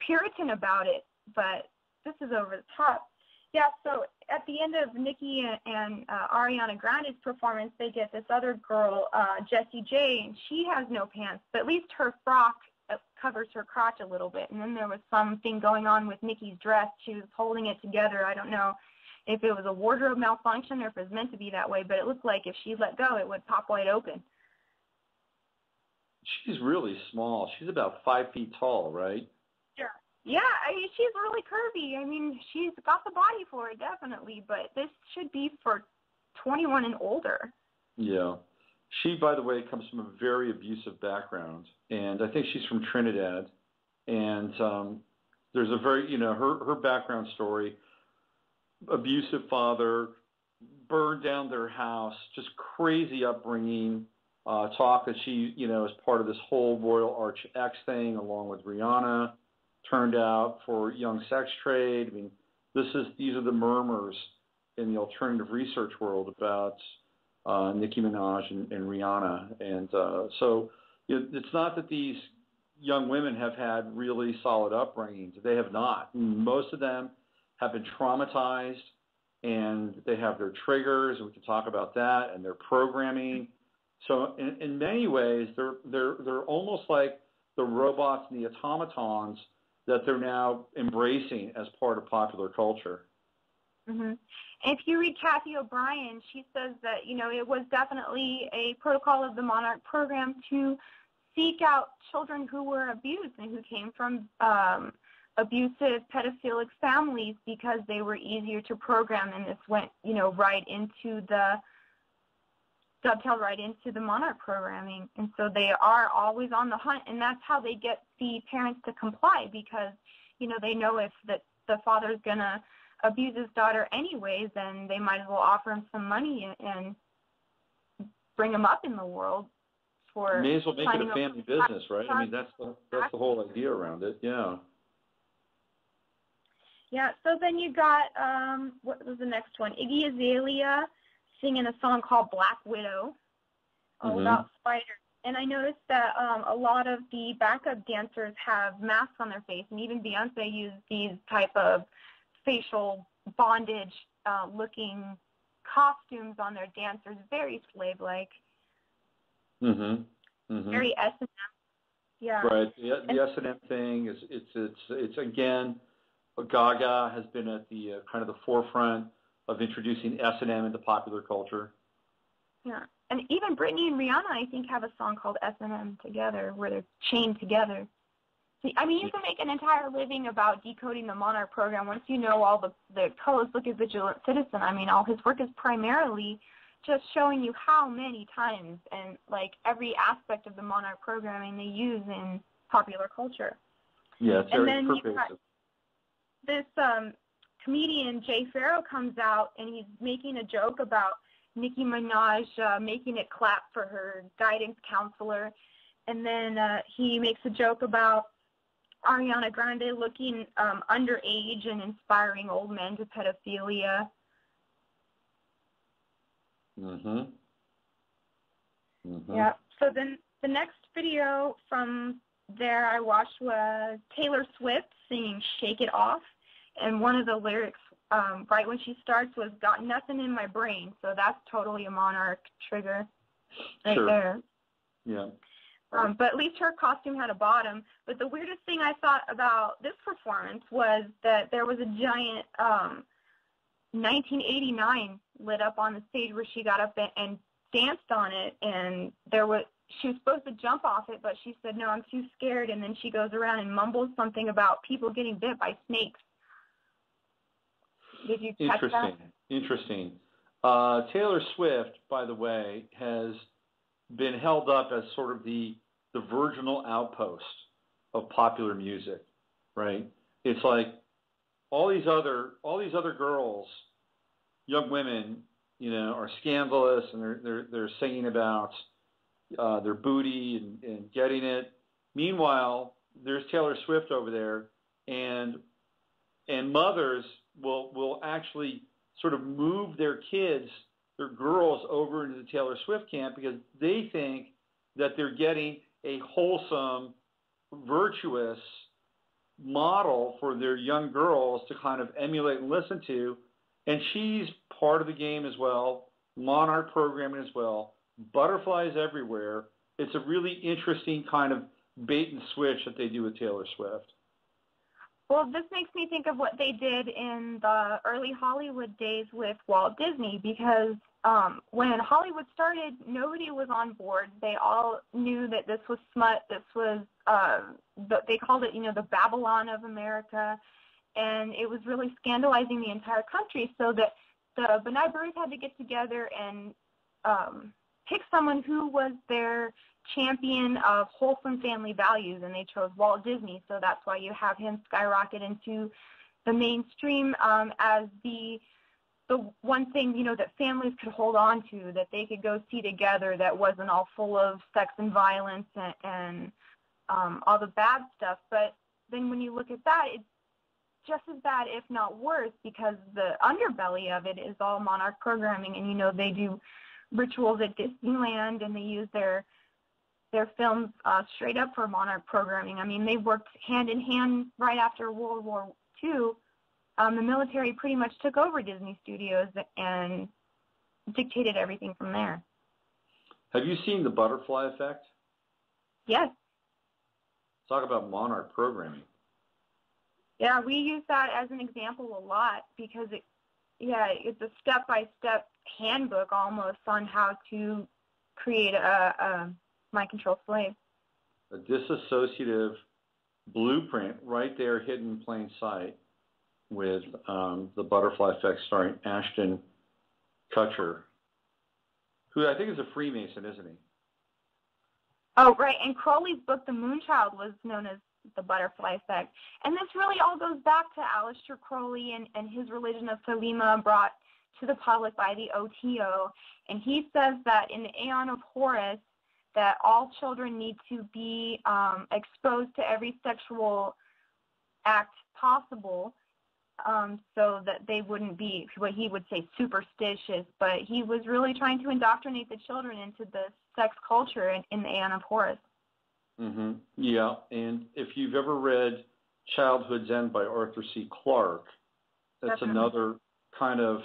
Puritan about it. But this is over the top. Yeah, so at the end of Nikki and Ariana Grande's performance, they get this other girl, Jessie J, and she has no pants, but at least her frock covers her crotch a little bit. And then there was something going on with Nikki's dress. She was holding it together. I don't know if it was a wardrobe malfunction or if it was meant to be that way, but it looked like if she let go, it would pop wide open. She's really small. She's about 5 feet tall, right? Sure. Yeah, she's really curvy. She's got the body for it, definitely, but this should be for 21 and older. Yeah. She, by the way, comes from a very abusive background, and I think she's from Trinidad. And there's a very, her background story, abusive father, burned down their house, just crazy upbringing, talk that she, is part of this whole Royal Arch X thing along with Rihanna, turned out for young sex trade. These are the murmurs in the alternative research world about Nicki Minaj and Rihanna. And so it's not that these young women have had really solid upbringings. They have not. Most of them have been traumatized, and they have their triggers, and we can talk about that, and their programming. So in many ways, they're almost like the robots and the automatons that they're now embracing as part of popular culture. Mm-hmm. If you read Kathy O'Brien, she says that, it was definitely a protocol of the Monarch program to seek out children who were abused and who came from abusive pedophilic families because they were easier to program, and this went, dovetailed right into the monarch programming. And so they are always on the hunt, and that's how they get the parents to comply, because, they know if the father's going to abuse his daughter anyways, then they might as well offer him some money and bring him up in the world. For may as well make it a family business, right? I mean, that's the whole idea around it, yeah. Yeah, so then you got, what was the next one? Iggy Azalea singing a song called Black Widow, all about spiders. And I noticed that a lot of the backup dancers have masks on their face, and even Beyonce used these type of facial bondage-looking costumes on their dancers, very slave-like. Very S&M. Yeah. Right. The S&M thing is it's again, Gaga has been at the kind of the forefront of introducing S&M into popular culture. Yeah. And even Britney and Rihanna, I think, have a song called S&M together, where they're chained together. I mean, you can make an entire living about decoding the Monarch program once you know all the colors. Look at Vigilant Citizen. I mean, all his work is primarily just showing you how many times and, every aspect of the Monarch programming they use in popular culture. Yeah, it's very pervasive. This comedian, Jay Farrow, comes out, and he's making a joke about Nicki Minaj making it clap for her guidance counselor. And then he makes a joke about Ariana Grande looking underage and inspiring old men to pedophilia. Yeah. So then the next video from there I watched was Taylor Swift singing "Shake It Off," and one of the lyrics right when she starts was "Got nothing in my brain." So that's totally a Monarch trigger right there. Yeah. But at least her costume had a bottom. But the weirdest thing I thought about this performance was that there was a giant 1989 lit up on the stage where she got up and danced on it, and she was supposed to jump off it, but she said, "No, I'm too scared," and then she goes around and mumbles something about people getting bit by snakes. Did you catch that? Interesting. Taylor Swift, by the way, has been held up as sort of the virginal outpost of popular music, right? It's like all these other girls, young women, are scandalous, and they're singing about their booty and getting it. Meanwhile, there's Taylor Swift over there, and mothers will actually sort of move their kids, their girls, over into the Taylor Swift camp because they think that they're getting a wholesome, virtuous model for their young girls to kind of emulate and listen to. And she's part of the game as well, Monarch programming as well, butterflies everywhere. It's a really interesting kind of bait and switch that they do with Taylor Swift. Well, this makes me think of what they did in the early Hollywood days with Walt Disney, because when Hollywood started, nobody was on board. They all knew that this was smut. This was, they called it, the Babylon of America, and it was really scandalizing the entire country, so that the B'nai B'rith had to get together and pick someone who was their champion of wholesome family values, and they chose Walt Disney. So that's why you have him skyrocket into the mainstream as the one thing, that families could hold on to, that they could go see together, that wasn't all full of sex and violence and all the bad stuff. But then when you look at that, it's just as bad, if not worse, because the underbelly of it is all Monarch programming, and they do rituals at Disneyland, and they use their films straight up for Monarch programming. I mean, they worked hand in hand right after World War II. The military pretty much took over Disney Studios and dictated everything from there. Have you seen The Butterfly Effect? Yes. Talk about Monarch programming. Yeah, we use that as an example a lot because it's a step-by-step handbook almost on how to create a mind control slave. A dissociative blueprint right there hidden in plain sight with the Butterfly Effect starring Ashton Kutcher, who I think is a Freemason, isn't he? Oh, right. And Crowley's book, The Moonchild, was known as the Butterfly Effect. And this really all goes back to Aleister Crowley and his religion of Thelema brought to the public by the OTO. And he says that in the Aeon of Horus, that all children need to be exposed to every sexual act possible so that they wouldn't be what he would say superstitious. But he was really trying to indoctrinate the children into the sex culture in the Aeon of Horus. Mm-hmm. Yeah, and if you've ever read Childhood's End by Arthur C. Clarke, that's another kind of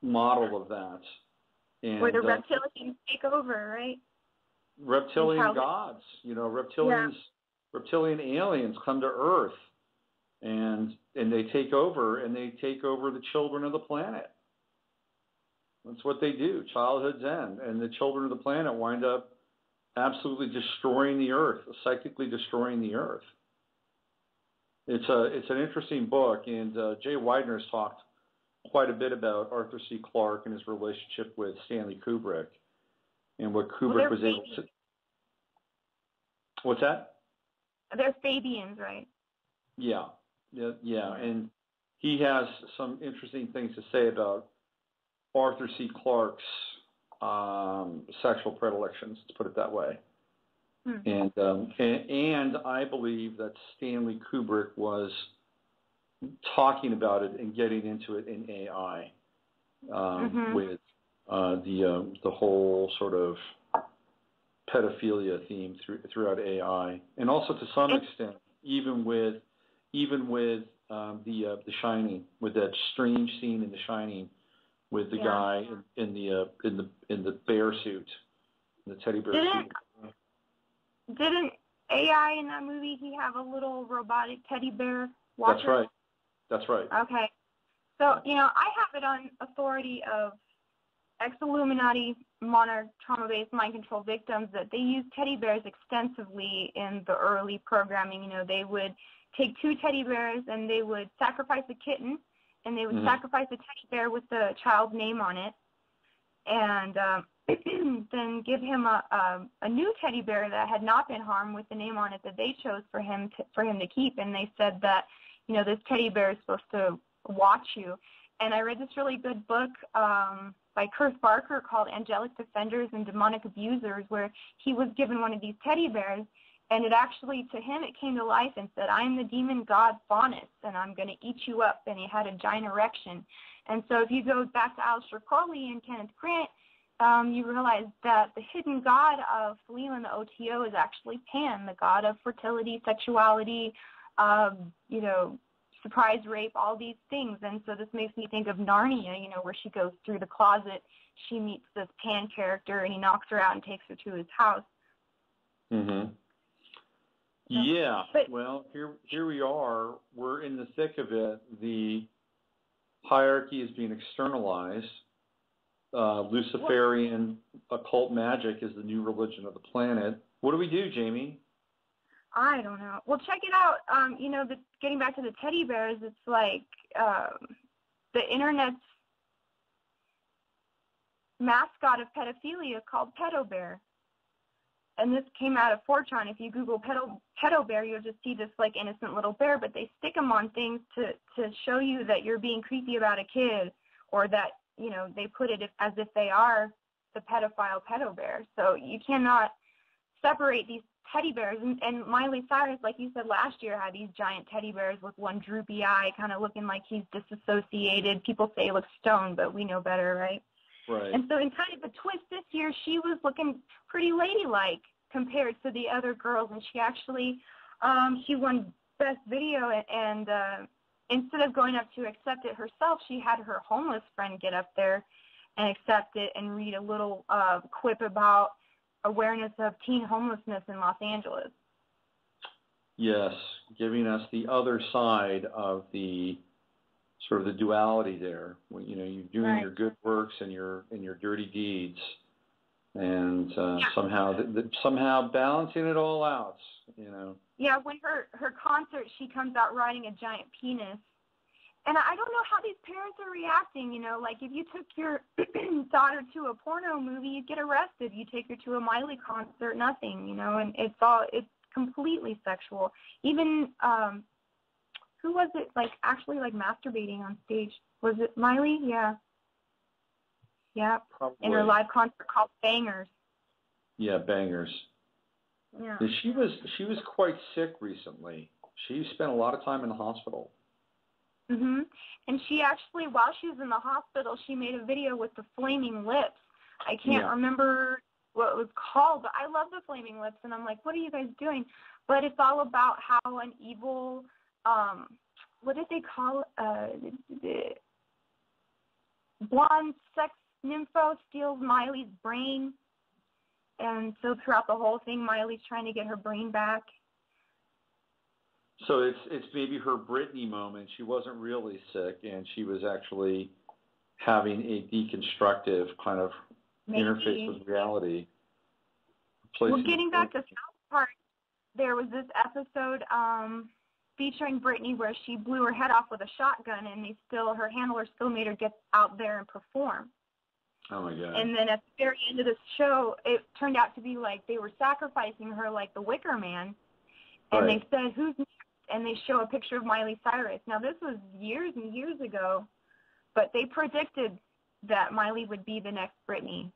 model of that. And, where the reptilians take over, right? Reptilian gods, reptilian aliens come to Earth, and they take over, the children of the planet. That's what they do, Childhood's End, and the children of the planet wind up absolutely destroying the Earth, psychically destroying the Earth. It's an interesting book, and Jay Widener's talked quite a bit about Arthur C. Clarke and his relationship with Stanley Kubrick, and what Kubrick was able to. What's that? They're Fabians, right? Yeah, and he has some interesting things to say about Arthur C. Clarke's sexual predilections, let's put it that way. And I believe that Stanley Kubrick was talking about it and getting into it in AI with the whole sort of pedophilia theme throughout AI, and also to some extent even with The Shining, with that strange scene in The Shining with the guy in the bear suit, the teddy bear suit. Didn't AI in that movie, he have a little robotic teddy bear watcher? That's right. Okay. So, I have it on authority of ex-Illuminati monarch trauma-based mind control victims that they use teddy bears extensively in the early programming. They would take two teddy bears and they would sacrifice a kitten, and they would sacrifice a teddy bear with the child's name on it, and then give him a new teddy bear that had not been harmed with the name on it that they chose for him to keep. And they said that, this teddy bear is supposed to watch you. And I read this really good book by Kurt Barker called Angelic Defenders and Demonic Abusers, where he was given one of these teddy bears, and it actually, to him, it came to life and said, "I am the demon god Faunus, and I'm going to eat you up." And he had a giant erection. And so if you go back to Aleister Crowley and Kenneth Grant, you realize that the hidden god of Thelema and the OTO is actually Pan, the god of fertility, sexuality, surprise rape, all these things. And so this makes me think of Narnia, where she goes through the closet, she meets this Pan character, and he knocks her out and takes her to his house. Mm-hmm. Yeah, well, here we are. We're in the thick of it. The hierarchy is being externalized. Luciferian occult magic is the new religion of the planet. What do we do, Jamie? I don't know. Well, check it out. Getting back to the teddy bears, it's like the Internet's mascot of pedophilia called Pedo Bear. And this came out of 4chan. If you Google pedo bear, you'll just see this like innocent little bear, but they stick them on things to show you that you're being creepy about a kid, or that, they put it as if they are the pedophile pedo bear. So you cannot separate these teddy bears. And Miley Cyrus, like you said last year, had these giant teddy bears with one droopy eye, kind of looking like he's disassociated. People say he looks stoned, but we know better, right? Right. And so in kind of a twist this year, she was looking pretty ladylike compared to the other girls, and she actually she won Best Video, and instead of going up to accept it herself, she had her homeless friend get up there and accept it and read a little quip about awareness of teen homelessness in Los Angeles. Yes, giving us the other side of the sort of the duality there. When, you're doing your good works and your dirty deeds, and somehow balancing it all out. Yeah, when her concert, she comes out riding a giant penis. And I don't know how these parents are reacting, you know, like if you took your daughter to a porno movie, you'd get arrested. You take her to a Miley concert, nothing, you know, and it's completely sexual. Even, who was it, like, actually, like, masturbating on stage? Was it Miley? Yeah. Yeah. Probably. In her live concert called Bangers. Yeah, Bangers. Yeah. She was quite sick recently. She spent a lot of time in the hospital. Mhm. And she actually, while she was in the hospital, she made a video with the Flaming Lips. I can't remember what it was called, but I love the Flaming Lips, and I'm like, what are you guys doing? But it's all about how an evil, what did they call it? The blonde sex nympho steals Miley's brain, and so throughout the whole thing, Miley's trying to get her brain back. So it's maybe her Britney moment. She wasn't really sick, and she was actually having a deconstructive kind of interface with reality. Well, getting back to South Park, there was this episode featuring Britney where she blew her head off with a shotgun, and her handler still made her get out there and perform. Oh my God! And then at the very end of the show, it turned out to be like they were sacrificing her like the Wicker Man, and they said, "Who's next?" And they show a picture of Miley Cyrus. Now, this was years and years ago, but they predicted that Miley would be the next Britney.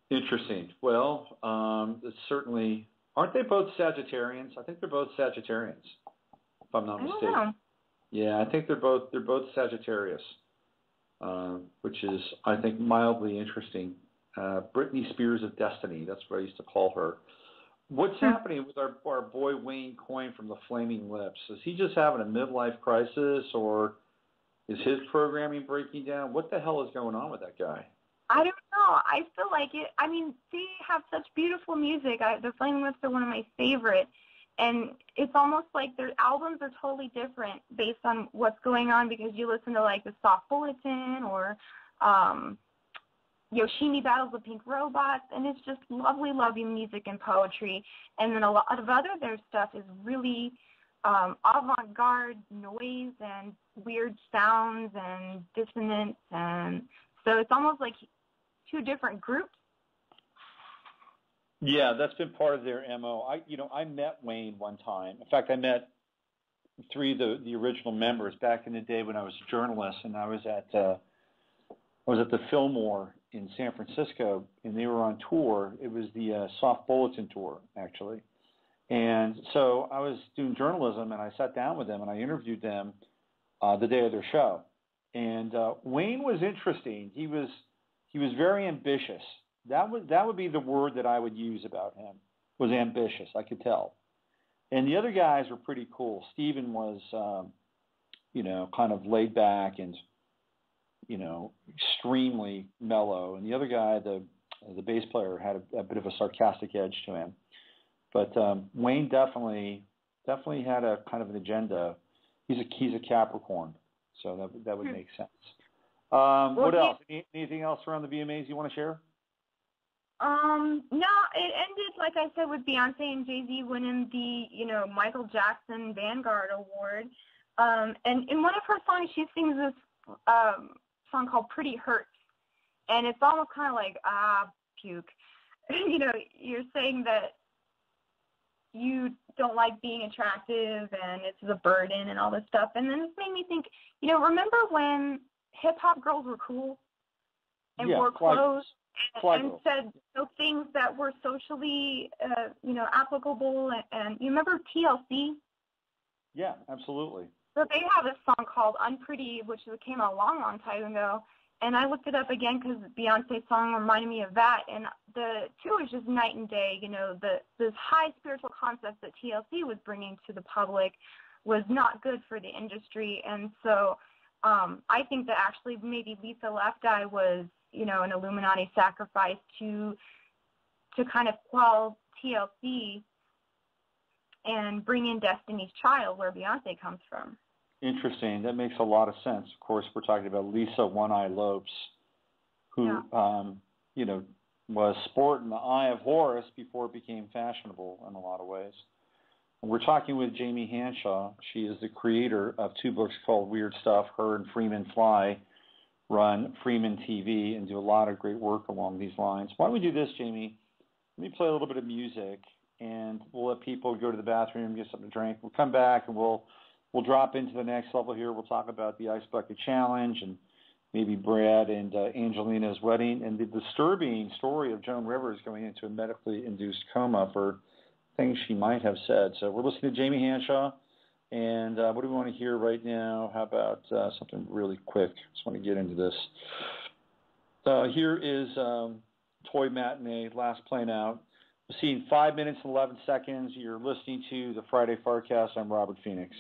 Interesting. Well, it's certainly, aren't they both Sagittarians? I think they're both Sagittarians, if I'm not mistaken. I don't know. Yeah, I think they're both Sagittarius, which is, I think, mildly interesting. Britney Spears of Destiny. That's what I used to call her. What's happening with our boy Wayne Coyne from the Flaming Lips? Is he just having a midlife crisis, or is his programming breaking down? What the hell is going on with that guy? I don't know. I feel like it. I mean, they have such beautiful music. The Flaming Lips are one of my favorite. And it's almost like their albums are totally different based on what's going on, because you listen to, like, the Soft Bulletin or Yoshimi Battles the Pink Robots, and it's just lovely, lovely music and poetry. And then a lot of their stuff is really avant-garde noise and weird sounds and dissonance, and so it's almost like two different groups. Yeah, that's been part of their MO. I met Wayne one time. In fact, I met three of the original members back in the day when I was a journalist, and I was at the Fillmore in San Francisco, and they were on tour. It was the Soft Bulletin tour, actually. And so I was doing journalism, and I sat down with them, and I interviewed them the day of their show. And Wayne was interesting. He was very ambitious. That would be the word that I would use about him, was ambitious, I could tell. And the other guys were pretty cool. Steven was, kind of laid back and, extremely mellow. And the other guy, the bass player, had a bit of a sarcastic edge to him. But Wayne definitely had a kind of an agenda. He's a Capricorn, so that would make sense. What else? Anything else around the VMAs you want to share? No, it ended, like I said, with Beyonce and Jay-Z winning the, Michael Jackson Vanguard Award. And in one of her songs, she sings this song called Pretty Hurts. And it's almost kind of like, puke. You're saying that you don't like being attractive and it's a burden and all this stuff. And then this made me think, remember when hip-hop girls were cool and wore clothes and said things that were socially, applicable? And you remember TLC? Yeah, absolutely. So they have a song called Unpretty, which came out a long, long time ago. And I looked it up again because Beyonce's song reminded me of that. And the two is just night and day. This high spiritual concept that TLC was bringing to the public was not good for the industry. And so I think that actually maybe Lisa Left Eye was, an Illuminati sacrifice to kind of quell TLC and bring in Destiny's Child, where Beyonce comes from. Interesting. That makes a lot of sense. Of course, we're talking about Lisa One Eye Lopes, who, was sport in the eye of Horus before it became fashionable in a lot of ways. And we're talking with Jamie Hanshaw. She is the creator of two books called Weird Stuff. Her and Freeman Fly run FreemanTV and do a lot of great work along these lines. Why don't we do this, Jamie? Let me play a little bit of music, and we'll let people go to the bathroom, get something to drink. We'll come back, and we'll drop into the next level here. We'll talk about the Ice Bucket Challenge and maybe Brad and Angelina's wedding and the disturbing story of Joan Rivers going into a medically induced coma for things she might have said. So we're listening to Jamie Hanshaw, and what do we want to hear right now? How about something really quick? Just want to get into this. Here is Toy Matinee, last playing out. We're seeing 5 minutes and 11 seconds. You're listening to the Friday FARcast. I'm Robert Phoenix.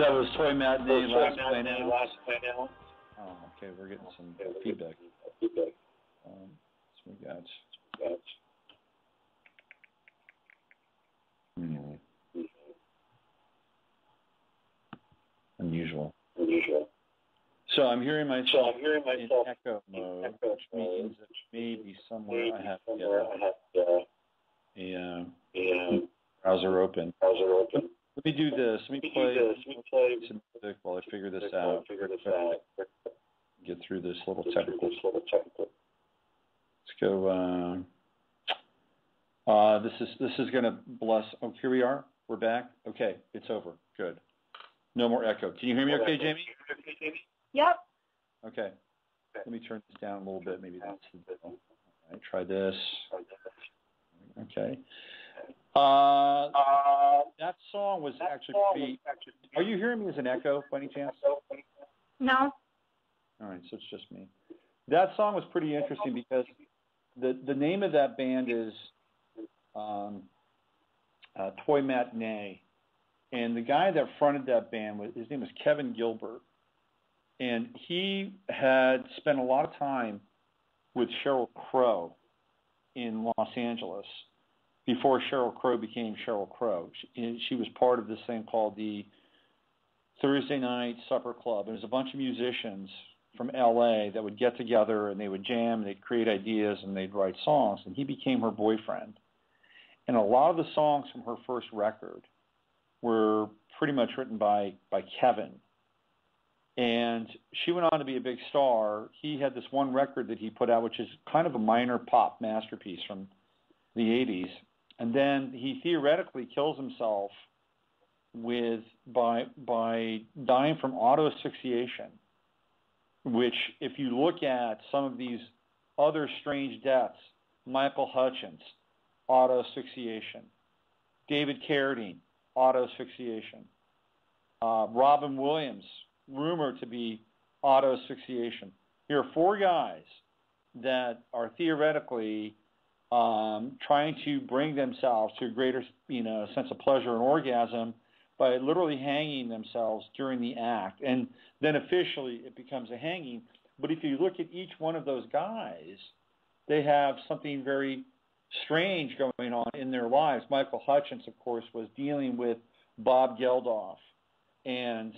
That was Toy Matinee, Last Play Now. Oh, okay, we're getting some feedback. So we got. Unusual. So I'm hearing myself in echo mode, which means that maybe somewhere I have a browser open. Let me do this. Let me play some music while I figure this out. Get through this little technical. Let's go. This is going to bless. Oh, here we are. We're back. Okay, it's over. Good. No more echo. Can you hear me okay, Jamie? Yep. Okay. Let me turn this down a little bit. Maybe that's the deal. All right, try this. Okay. That song was actually pretty. Are you hearing me as an echo by any chance? No. All right, so it's just me. That song was pretty interesting because the name of that band is Toy Matinee. And the guy that fronted that band, his name was Kevin Gilbert. And he had spent a lot of time with Sheryl Crow in Los Angeles before Sheryl Crow became Sheryl Crow. She was part of this thing called the Thursday Night Supper Club. There was a bunch of musicians from L.A. that would get together and they would jam, and they'd create ideas, and they'd write songs. And he became her boyfriend. And a lot of the songs from her first record were pretty much written by Kevin. And she went on to be a big star. He had this one record that he put out, which is kind of a minor pop masterpiece from the 80s. And then he theoretically kills himself by dying from auto asphyxiation, which, if you look at some of these other strange deaths, Michael Hutchence, auto asphyxiation, David Carradine, auto asphyxiation, Robin Williams, rumored to be auto asphyxiation. Here are four guys that are theoretically trying to bring themselves to a greater, sense of pleasure and orgasm by literally hanging themselves during the act. And then officially it becomes a hanging. But if you look at each one of those guys, they have something very strange going on in their lives. Michael Hutchence, of course, was dealing with Bob Geldof and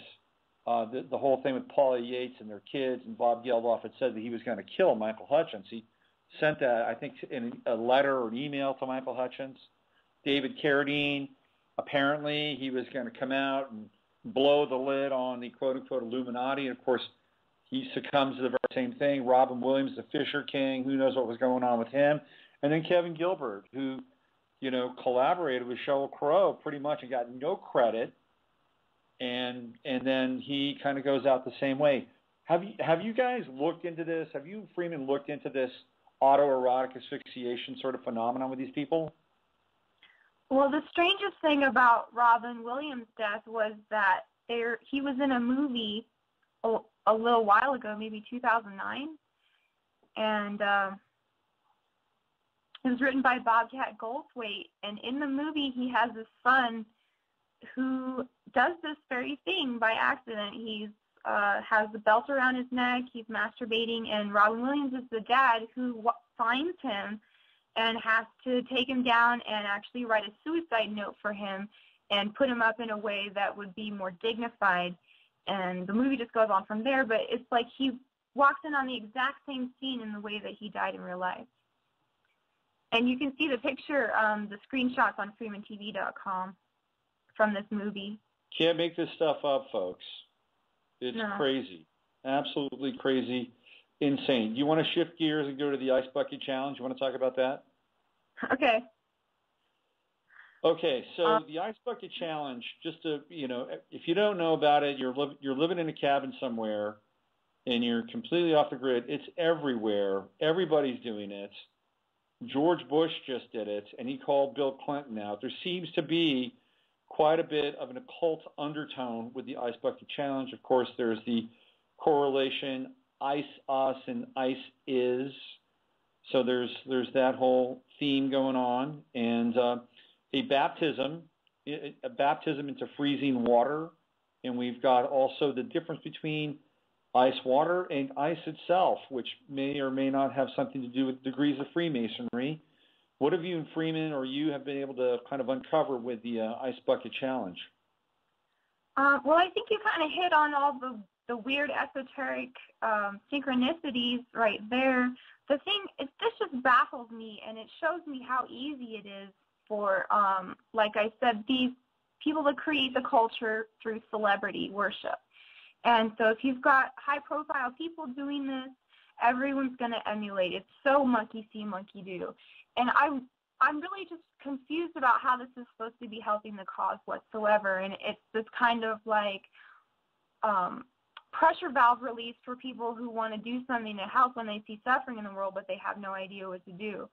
the whole thing with Paula Yates and their kids, and Bob Geldof had said that he was going to kill Michael Hutchence. He sent that, I think, in a letter or an email to Michael Hutchence. David Carradine, apparently he was going to come out and blow the lid on the quote-unquote Illuminati, and of course he succumbs to the very same thing. Robin Williams, the Fisher King, who knows what was going on with him. And then Kevin Gilbert, who, collaborated with Sheryl Crow pretty much and got no credit, and then he kind of goes out the same way. Have you guys looked into this? Have you, Freeman, looked into this autoerotic asphyxiation sort of phenomenon with these people? Well, the strangest thing about Robin Williams' death was that he was in a movie a little while ago, maybe 2009, and it was written by Bobcat Goldthwait, and in the movie he has a son who does this very thing by accident. He's has the belt around his neck, he's masturbating, and Robin Williams is the dad who finds him and has to take him down and actually write a suicide note for him and put him up in a way that would be more dignified. And the movie just goes on from there, but it's like he walks in on the exact same scene in the way that he died in real life. And you can see the picture, the screenshots on FreemanTV.com from this movie. Can't make this stuff up, folks. It's No. crazy. Absolutely crazy. Insane. Do you want to shift gears and go to the Ice Bucket Challenge? You want to talk about that? Okay. Okay, so the Ice Bucket Challenge, just to, if you don't know about it, you're living in a cabin somewhere and you're completely off the grid. It's everywhere. Everybody's doing it. George Bush just did it, and he called Bill Clinton out. There seems to be quite a bit of an occult undertone with the Ice Bucket Challenge. Of course, there's the correlation ice us and ice is. So there's that whole theme going on, and a baptism into freezing water and we've got also the difference between ice water and ice itself, which may or may not have something to do with degrees of Freemasonry. What have you and Freeman or you have been able to kind of uncover with the Ice Bucket Challenge? Well, I think you kind of hit on all the weird esoteric synchronicities right there. The thing is, this just baffles me, and it shows me how easy it is for, like I said, these people to create the culture through celebrity worship. And so if you've got high-profile people doing this, everyone's going to emulate. It's so monkey-see, monkey-do. And I'm really just confused about how this is supposed to be helping the cause whatsoever. And it's this kind of like pressure valve release for people who want to do something to help when they see suffering in the world, but they have no idea what to do.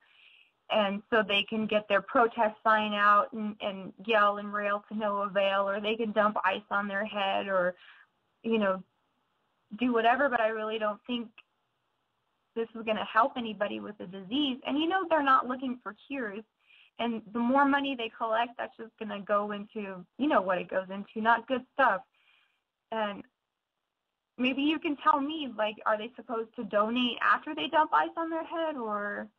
And so they can get their protest sign out and yell and rail to no avail, or they can dump ice on their head, or do whatever, but I really don't think this is going to help anybody with the disease. And they're not looking for cures. And the more money they collect, that's just going to go into, what it goes into, not good stuff. And maybe you can tell me, like, are they supposed to donate after they dump ice on their head, or?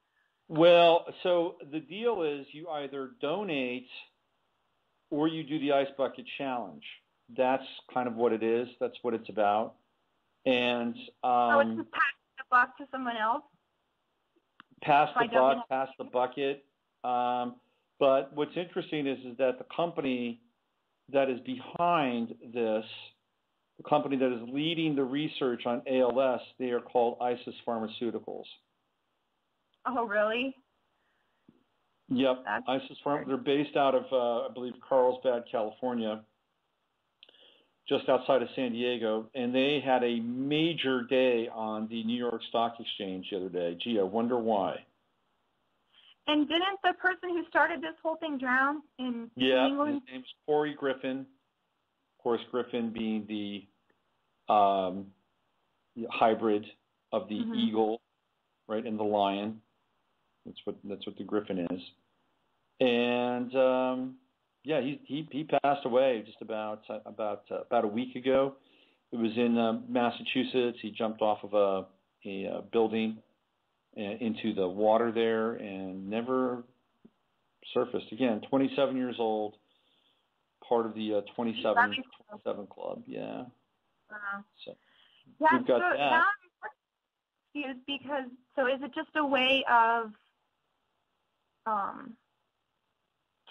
Well, so the deal is you either donate or you do the Ice Bucket Challenge. That's kind of what it is. That's what it's about. And so it's just passing the buck to someone else? Pass the bucket. But what's interesting is that the company that is behind this, the company that is leading the research on ALS, they are called ISIS Pharmaceuticals. Oh, really? Yep. ISIS they're based out of, I believe, Carlsbad, California, just outside of San Diego, and they had a major day on the New York Stock Exchange the other day. Gee, I wonder why. And didn't the person who started this whole thing drown in England? Yeah, his name's Corey Griffin. Of course, Griffin being the hybrid of the eagle, right, and the lion. That's what the griffin is. And he passed away just about a week ago. It was in Massachusetts. He jumped off of a building into the water there and never surfaced again. 27 years old, part of the 27 club. Yeah. So we've got that. Now I'm confused because is it just a way of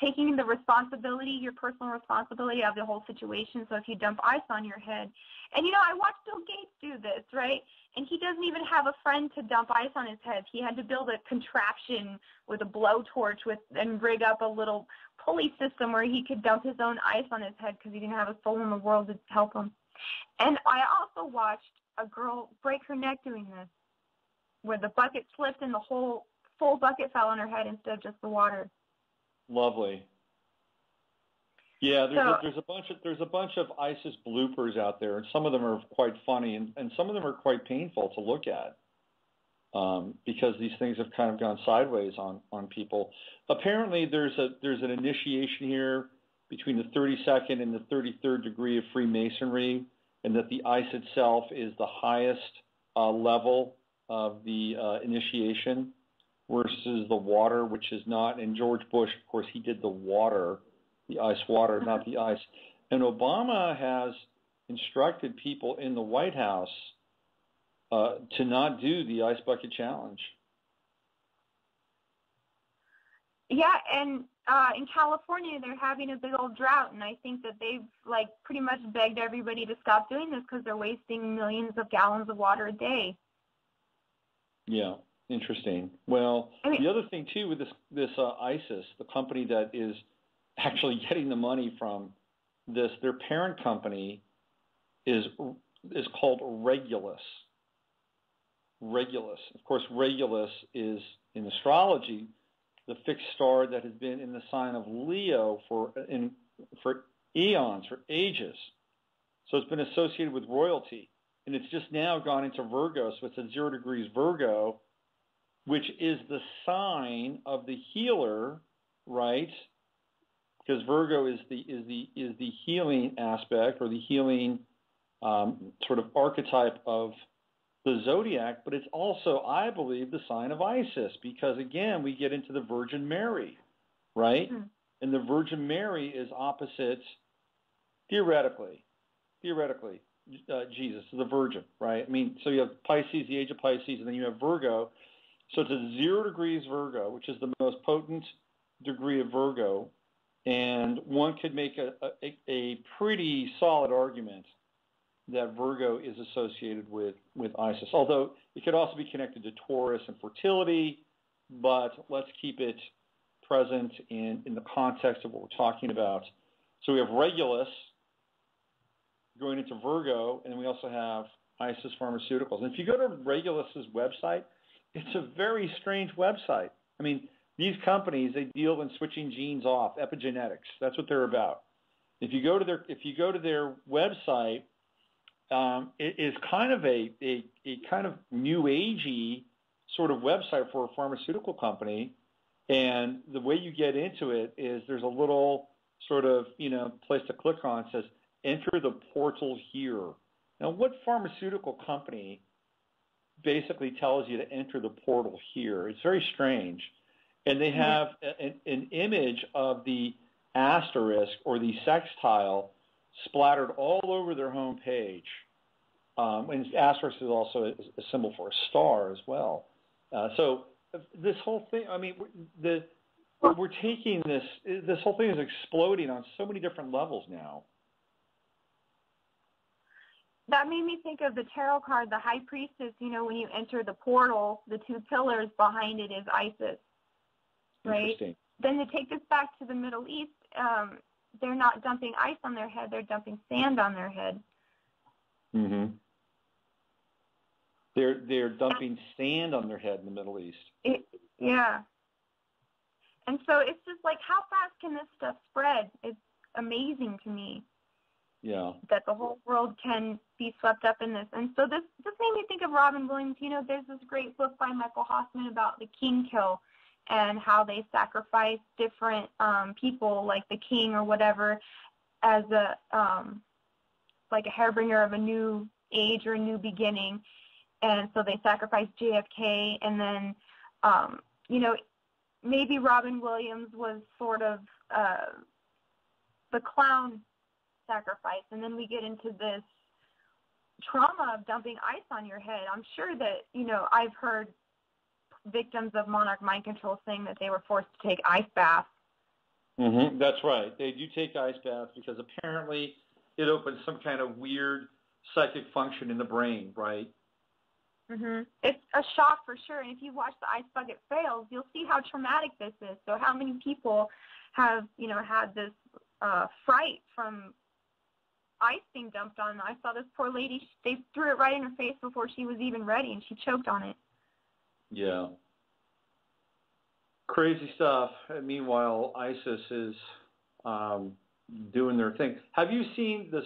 taking the responsibility, your personal responsibility of the whole situation? So if you dump ice on your head, and I watched Bill Gates do this, right? And he doesn't even have a friend to dump ice on his head. He had to build a contraption with a blowtorch and rig up a little pulley system where he could dump his own ice on his head because he didn't have a soul in the world to help him. And I also watched a girl break her neck doing this, where the bucket slipped and the whole full bucket fell on her head instead of just the water. Lovely. Yeah, there's a bunch of ISIS bloopers out there, and some of them are quite funny, and some of them are quite painful to look at, because these things have kind of gone sideways on people. Apparently, there's an initiation here between the 32nd and the 33rd degree of Freemasonry, and that the ice itself is the highest level of the initiation, versus the water, which is not. And George Bush, of course, he did the water, the ice water, not the ice. And Obama has instructed people in the White House to not do the Ice Bucket Challenge. Yeah, and in California, they're having a big old drought, and I think that they've pretty much begged everybody to stop doing this because they're wasting millions of gallons of water a day. Yeah. Interesting. Well, the other thing too with this ISIS, the company that is actually getting the money from this, their parent company is called Regulus. Regulus. Of course, Regulus is in astrology the fixed star that has been in the sign of Leo for eons, for ages. So it's been associated with royalty, and it's just now gone into Virgo. So it's at 0 degrees Virgo, which is the sign of the healer, right, because Virgo is the healing aspect or the healing sort of archetype of the zodiac, but it's also, I believe, the sign of Isis, because again, we get into the Virgin Mary, right? Mm-hmm. And the Virgin Mary is opposite, theoretically, Jesus, the Virgin, right? I mean, so you have Pisces, the age of Pisces, and then you have Virgo. So it's a 0 degrees Virgo, which is the most potent degree of Virgo, and one could make a pretty solid argument that Virgo is associated with Isis, although it could also be connected to Taurus and fertility, but let's keep it present in the context of what we're talking about. So we have Regulus going into Virgo, and we also have Isis Pharmaceuticals. And if you go to Regulus's website, it's a very strange website. I mean, these companies, they deal in switching genes off, epigenetics. That's what they're about. If you go to their website, it is kind of a kind of new agey sort of website for a pharmaceutical company, and the way you get into it is there's a little sort of place to click on. It says enter the portal here. Now, what pharmaceutical company basically tells you to enter the portal here? It's very strange, and they have an image of the asterisk or the sextile splattered all over their homepage. And asterisk is also a symbol for a star as well. So this whole thing, I mean, we're taking this whole thing is exploding on so many different levels now. That made me think of the tarot card, the High Priestess. When you enter the portal, the two pillars behind it is Isis, right? Interesting. Then to take this back to the Middle East, they're not dumping ice on their head; they're dumping sand on their head. Mm-hmm. They're dumping sand on their head in the Middle East. Yeah. And so it's just like, how fast can this stuff spread? It's amazing to me. Yeah. That the whole world can be swept up in this. And so this made me think of Robin Williams. There's this great book by Michael Hoffman about the king kill and how they sacrifice different people, like the king or whatever, as a like a harbinger of a new age or a new beginning. And so they sacrificed JFK, and then, maybe Robin Williams was sort of the clown sacrifice, and then we get into this trauma of dumping ice on your head. I'm sure that, I've heard victims of monarch mind control saying that they were forced to take ice baths. Mm-hmm. That's right. They do take ice baths because apparently it opens some kind of weird psychic function in the brain, right? Mm-hmm. It's a shock for sure. And if you watch the Ice Bucket Fails, you'll see how traumatic this is. So how many people have, had this fright from ice being dumped on them? I saw this poor lady, they threw it right in her face before she was even ready, and she choked on it. Yeah. Crazy stuff. And meanwhile, ISIS is doing their thing. Have you seen this?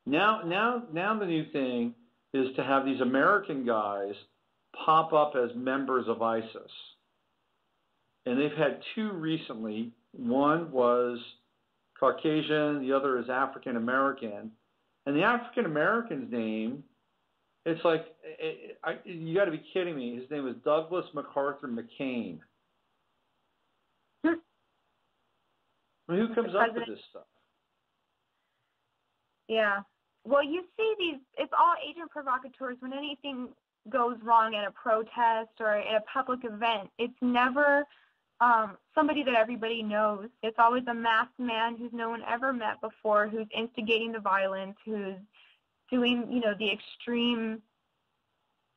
Now the new thing is to have these American guys pop up as members of ISIS. And they've had two recently. One was Caucasian, the other is African American. And the African American's name, it's like, you got to be kidding me. His name was Douglas MacArthur McCain. I mean, who comes up with this stuff? Yeah. Well, you see it's all agent provocateurs. When anything goes wrong at a protest or at a public event, it's never somebody that everybody knows. It's always a masked man who's no one ever met before, who's instigating the violence, who's doing, the extreme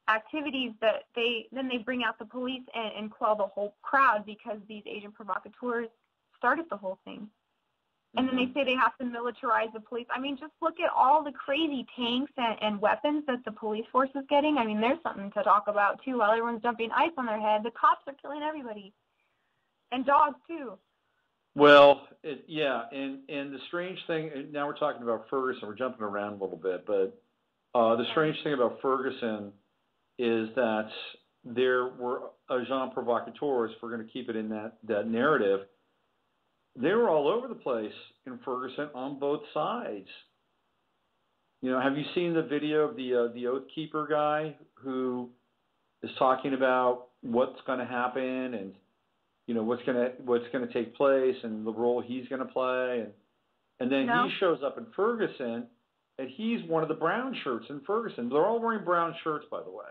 activities that they bring out the police and quell the whole crowd because these agent provocateurs started the whole thing. And then they say they have to militarize the police. I mean, just look at all the crazy tanks and weapons that the police force is getting. I mean, there's something to talk about, too. While everyone's dumping ice on their head, the cops are killing everybody. And dogs, too. Well, and the strange thing, now we're talking about Ferguson. We're jumping around a little bit, but the strange thing about Ferguson is that there were agents provocateurs, if we're going to keep it in that narrative, they were all over the place in Ferguson on both sides. You know, have you seen the video of the Oath Keeper guy who is talking about what's going to happen and, you know, what's going to take place and the role he's going to play, and then he shows up in Ferguson, and he's one of the brown shirts in Ferguson. They're all wearing brown shirts, by the way,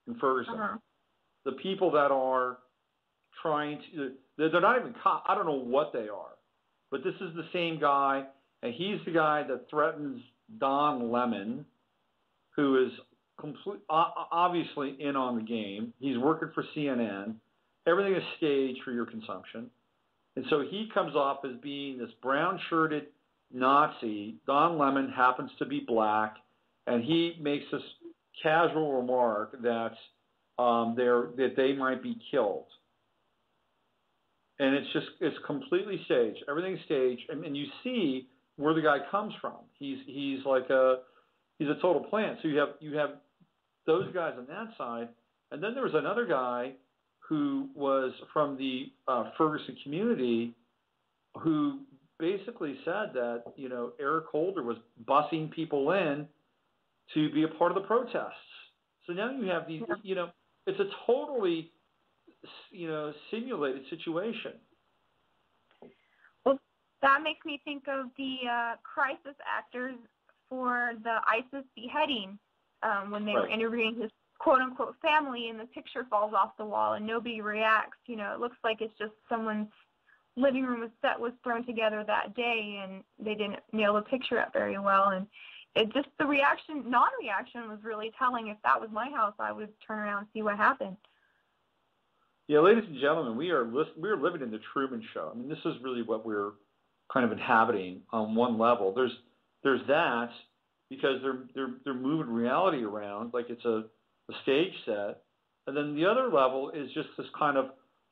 in Ferguson. The people that are trying to, they're not even cops. I don't know what they are, but this is the same guy, and he's the guy that threatens Don Lemon, who is obviously in on the game. He's working for CNN. Everything is staged for your consumption. And so he comes off as being this brown-shirted Nazi. Don Lemon happens to be black, and he makes this casual remark that they might be killed. And it's completely staged. Everything's staged, and you see where the guy comes from. He's a total plant. So you have those guys on that side, and then there was another guy who was from the Ferguson community who basically said that, you know, Eric Holder was bussing people in to be a part of the protests. So now you have these, you know, it's a totally, you know, simulated situation. Well, that makes me think of the crisis actors for the ISIS beheading when they were interviewing his quote-unquote family, and the picture falls off the wall and nobody reacts. You know, it looks like it's just someone's living room set was thrown together that day, and they didn't nail the picture up very well. And it just, the non-reaction was really telling. If that was my house, I would turn around and see what happened. Yeah, ladies and gentlemen, we are living in the Truman Show. I mean, this is really what we're kind of inhabiting on one level. There's that, because they're moving reality around like it's a stage set, and then the other level is just this kind of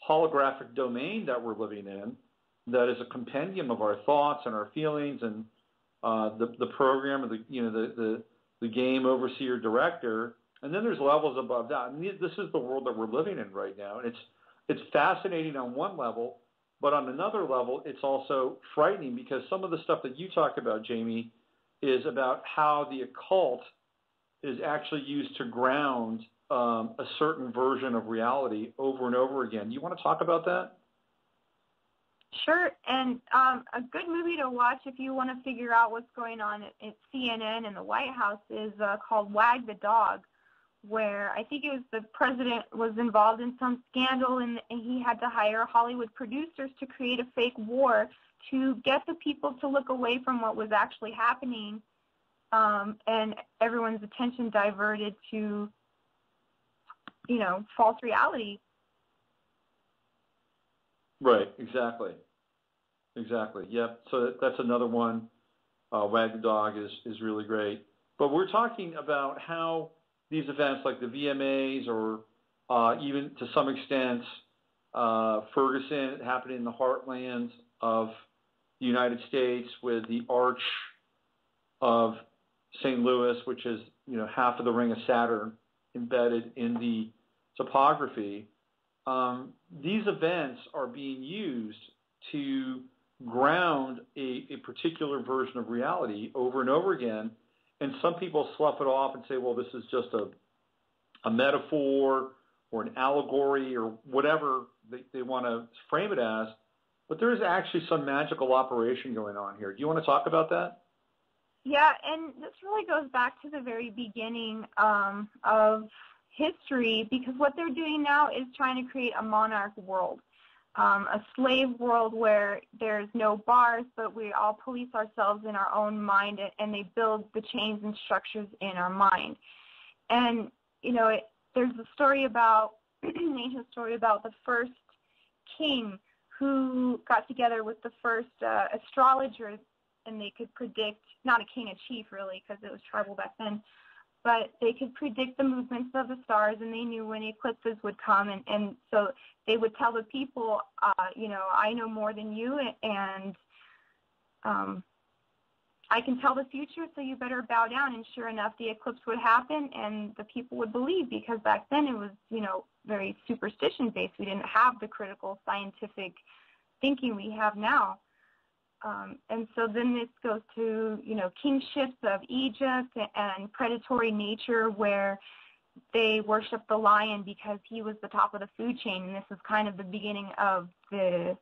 holographic domain that we're living in, that is a compendium of our thoughts and our feelings, and the program, or the game overseer director, and then there's levels above that. And this is the world that we're living in right now, and it's fascinating on one level, but on another level, it's also frightening, because some of the stuff that you talk about, Jamie, is about how the occult is actually used to ground a certain version of reality over and over again. You want to talk about that? Sure, and a good movie to watch if you want to figure out what's going on at CNN and the White House is called Wag the Dog, where I think it was the president was involved in some scandal, and he had to hire Hollywood producers to create a fake war to get the people to look away from what was actually happening, and everyone's attention diverted to, you know, false reality. Right, exactly. Yep, so that's another one. Wag the Dog is really great. But we're talking about how these events like the VMAs, or even to some extent Ferguson, happening in the heartland of the United States, with the Arch of St. Louis, which is, you know, half of the Ring of Saturn embedded in the topography. These events are being used to ground a particular version of reality over and over again, and some people slough it off and say, well, this is just a metaphor or an allegory or whatever they want to frame it as, but there is actually some magical operation going on here. Do you want to talk about that? Yeah, and this really goes back to the very beginning of history, because what they're doing now is trying to create a monarch world, a slave world where there's no bars, but we all police ourselves in our own mind, and they build the chains and structures in our mind. And, you know, there's a story about, an ancient story about the first king who got together with the first astrologers, and they could predict, not a king, a chief really, because it was tribal back then, but they could predict the movements of the stars, and they knew when eclipses would come, and so they would tell the people, you know, I know more than you, and I can tell the future, so you better bow down. And sure enough, the eclipse would happen, and the people would believe, because back then it was, you know, very superstition-based. We didn't have the critical scientific thinking we have now. And so then this goes to, kingships of Egypt and predatory nature, where they worship the lion because he was the top of the food chain. And this is kind of the beginning of the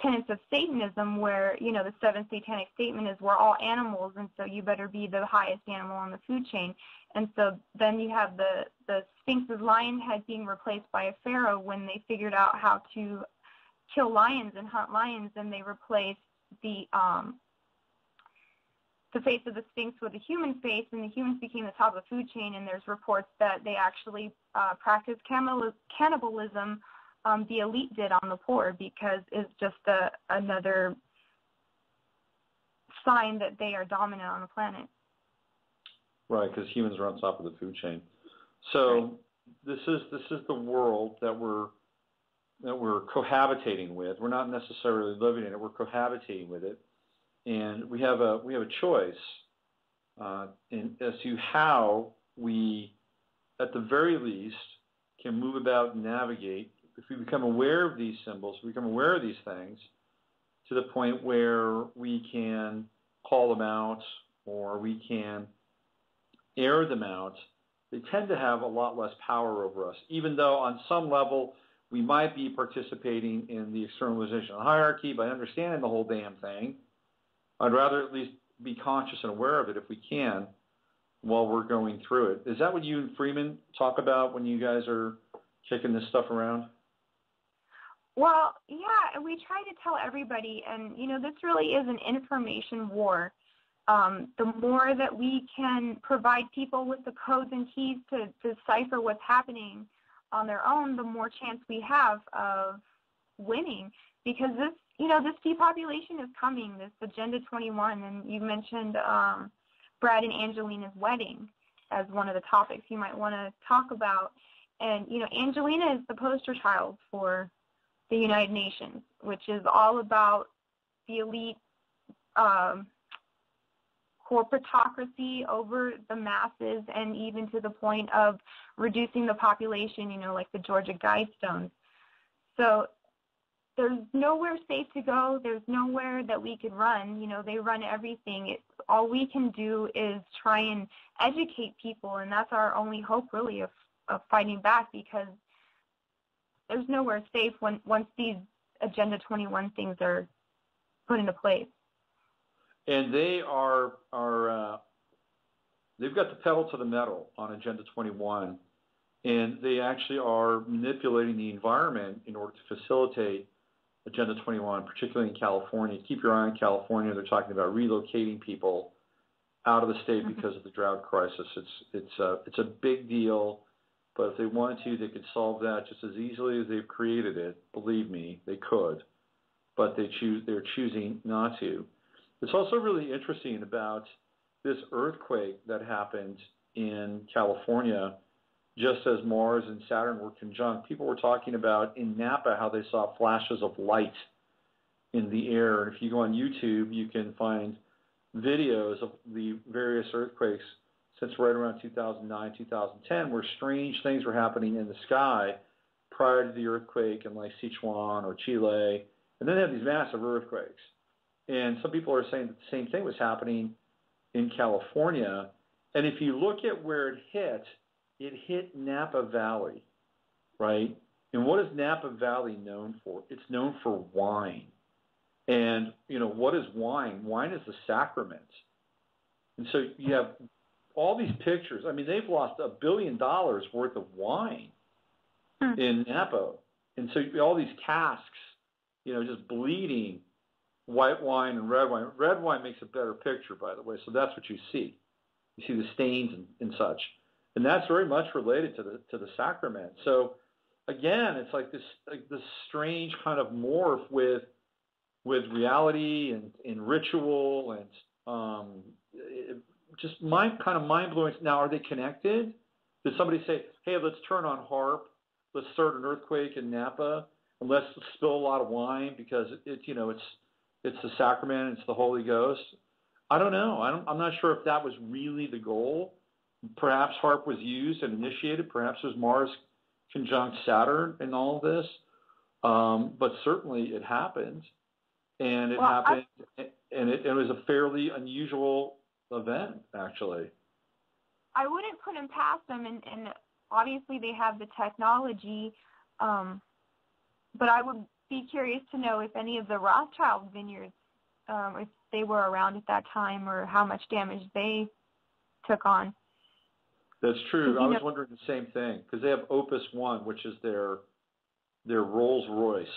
tenets of Satanism, where, the seventh satanic statement is we're all animals, and so you better be the highest animal on the food chain. And so then you have the Sphinx's lion head being replaced by a pharaoh when they figured out how to kill lions and hunt lions, and they replaced the face of the Sphinx with a human face, and the humans became the top of the food chain. And there's reports that they actually practiced cannibalism. The elite did on the poor, because it's just another sign that they are dominant on the planet. Right, because humans are on top of the food chain. So right. This is the world that we're cohabitating with. We're not necessarily living in it. We're cohabitating with it, and we have a choice as to how we, at the very least, can move about and navigate. If we become aware of these symbols, we become aware of these things to the point where we can call them out or we can air them out, they tend to have a lot less power over us, even though on some level we might be participating in the externalization of the hierarchy by understanding the whole damn thing. I'd rather at least be conscious and aware of it if we can while we're going through it. Is that what you and Freeman talk about when you guys are kicking this stuff around? Well, yeah, we try to tell everybody, and, this really is an information war. The more that we can provide people with the codes and keys to decipher what's happening on their own, the more chance we have of winning. Because this depopulation is coming, this Agenda 21, and you mentioned Brad and Angelina's wedding as one of the topics you might want to talk about. And, Angelina is the poster child for the United Nations, which is all about the elite corporatocracy over the masses, and even to the point of reducing the population, like the Georgia Guidestones. So there's nowhere safe to go. There's nowhere that we could run. They run everything. All we can do is try and educate people, and that's our only hope, really, of fighting back, because there's nowhere safe once these Agenda 21 things are put into place. And they they've got the pedal to the metal on Agenda 21, and they actually are manipulating the environment in order to facilitate Agenda 21, particularly in California. Keep your eye on California. They're talking about relocating people out of the state because of the drought crisis. It's a big deal, but if they wanted to, they could solve that just as easily as they've created it. Believe me, they could, but they're choosing not to. It's also really interesting about this earthquake that happened in California just as Mars and Saturn were conjunct. People were talking about in Napa how they saw flashes of light in the air. And if you go on YouTube, you can find videos of the various earthquakes since right around 2009, 2010, where strange things were happening in the sky prior to the earthquake in like Sichuan or Chile. And then they have these massive earthquakes. And some people are saying that the same thing was happening in California. And if you look at where it hit Napa Valley, right? And what is Napa Valley known for? It's known for wine. And, what is wine? Wine is the sacrament. And so you have all these pictures. I mean, they've lost $1 billion worth of wine in Napa. And so all these casks, just bleeding white wine and red wine. Red wine makes a better picture, by the way, so that's what you see. You see the stains and such. And that's very much related to the sacrament. So, again, it's like this strange kind of morph with reality and ritual and just kind of mind-blowing. Now, are they connected? Did somebody say, hey, let's turn on HARP, let's start an earthquake in Napa, and let's spill a lot of wine because it's the sacrament, it's the Holy Ghost? I don't know. I'm not sure if that was really the goal. Perhaps HARP was used and initiated. Perhaps it was Mars conjunct Saturn in all of this. But certainly it happened. and it happened, and it was a fairly unusual event, actually. I wouldn't put him past them, and obviously they have the technology, but I would be curious to know if any of the Rothschild vineyards, if they were around at that time, or how much damage they took on. That's true. I was wondering the same thing, because they have Opus One, which is their Rolls Royce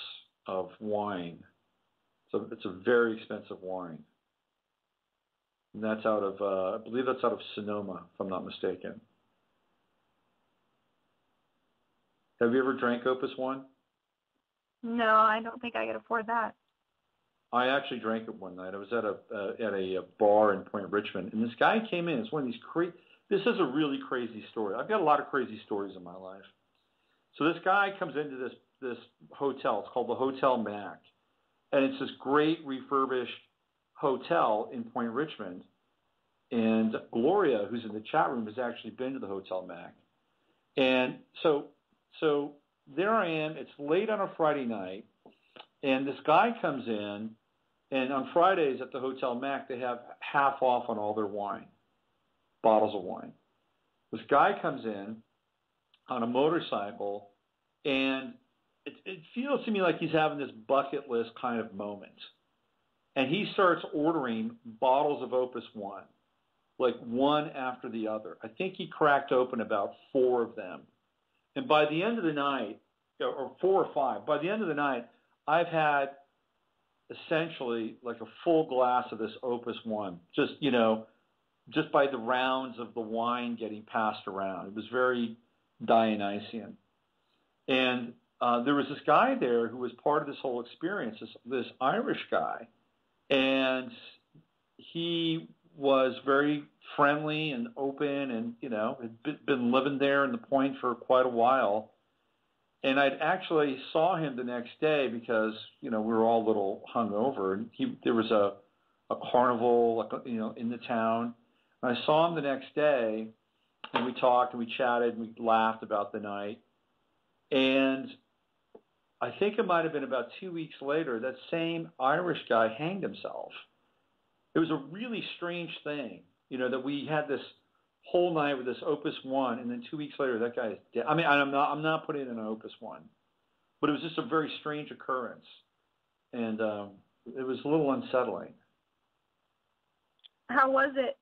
of wine. So it's a very expensive wine. And that's out of, I believe that's out of Sonoma, if I'm not mistaken. Have you ever drank Opus One? No, I don't think I could afford that. I actually drank it one night. I was at a bar in Point Richmond, and this guy came in. It's one of these this is a really crazy story. I've got a lot of crazy stories in my life. So this guy comes into this hotel. It's called the Hotel Mac, and it's this great refurbished hotel in Point Richmond. And Gloria, who's in the chat room, has actually been to the Hotel Mac. And so there I am. It's late on a Friday night, and this guy comes in, and on Fridays at the Hotel Mac, they have half off on all their wine, bottles of wine. This guy comes in on a motorcycle, and it feels to me like he's having this bucket list kind of moment. And he starts ordering bottles of Opus One, like one after the other. I think he cracked open about 4 of them. And by the end of the night, or 4 or 5, by the end of the night, I've had essentially like a full glass of this Opus One, just by the rounds of the wine getting passed around. It was very Dionysian. And there was this guy there who was part of this whole experience, this Irish guy. And he was very friendly and open, and, had been living there in the Point for quite a while. And I'd actually saw him the next day because, we were all a little hungover. And there was a carnival, in the town. And I saw him the next day, and we talked and we chatted and we laughed about the night. And I think it might have been about 2 weeks later, that same Irish guy hanged himself. It was a really strange thing, that we had this whole night with this Opus One, and then 2 weeks later, that guy is dead. I mean, I'm not putting in an Opus One, but it was just a very strange occurrence, and it was a little unsettling. How was it?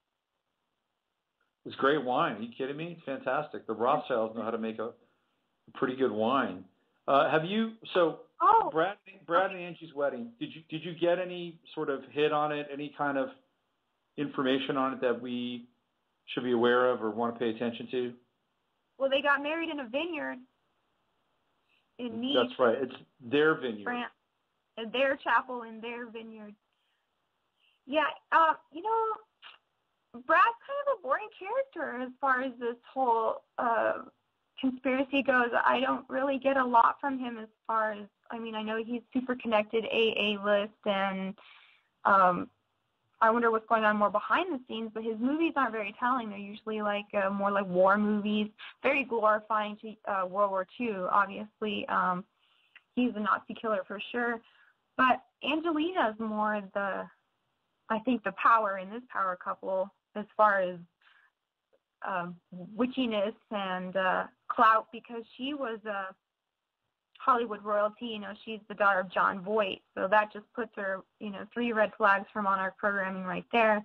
It was great wine. Are you kidding me? It's fantastic. The Rothschilds know how to make a pretty good wine. Have you? So, Brad and Angie's wedding. Did you get any sort of hit on it? Any kind of information on it that we should be aware of or want to pay attention to? Well, they got married in a vineyard in Nice. That's right. It's their vineyard. France. And their chapel in their vineyard. Yeah, Brad's kind of a boring character as far as this whole conspiracy goes. I don't really get a lot from him as far as, I know he's super connected, AA list, and I wonder what's going on more behind the scenes, but his movies aren't very telling. They're usually more like war movies, very glorifying to World War II, obviously. He's a Nazi killer for sure. But Angelina's more I think the power in this power couple as far as witchiness and clout, because she was Hollywood royalty. She's the daughter of John Voight, so that just puts her, 3 red flags for Monarch programming right there.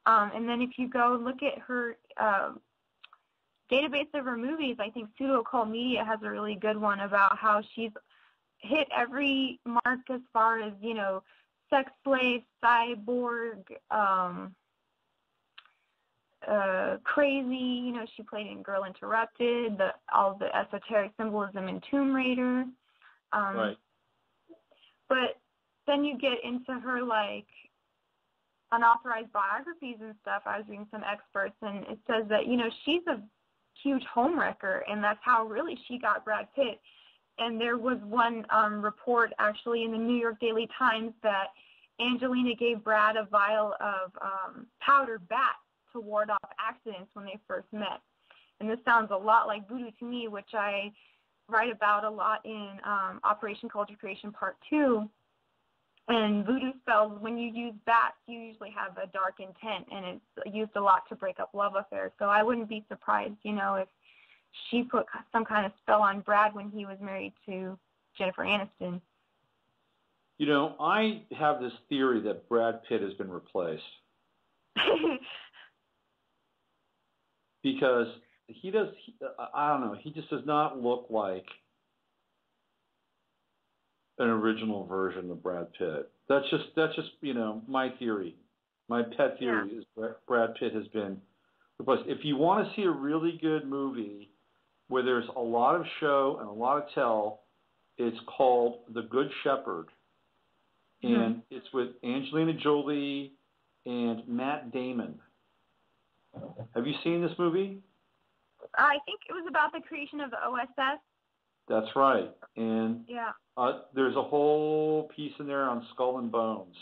And then if you go look at her database of her movies, I think Pseudo Occult Media has a really good one about how she's hit every mark as far as, sex slave, cyborg, crazy. She played in Girl Interrupted, all the esoteric symbolism in Tomb Raider. Right. But then you get into her unauthorized biographies and stuff. I was reading some experts, and it says that she's a huge homewrecker, and that's how really she got Brad Pitt. And there was one report actually in the New York Daily Times that Angelina gave Brad a vial of powdered bat to ward off accidents when they first met. And this sounds a lot like voodoo to me, which I write about a lot in Operation Culture Creation Part 2. And voodoo spells, when you use bats, you usually have a dark intent, and it's used a lot to break up love affairs. So I wouldn't be surprised, if she put some kind of spell on Brad when he was married to Jennifer Aniston. I have this theory that Brad Pitt has been replaced. Because I don't know, he just does not look like an original version of Brad Pitt. That's just my theory. My pet theory is Brad Pitt has been replaced. If you want to see a really good movie where there's a lot of show and a lot of tell, it's called The Good Shepherd. And it's with Angelina Jolie and Matt Damon. Have you seen this movie? I think it was about the creation of the OSS. That's right. And there's a whole piece in there on Skull and Bones.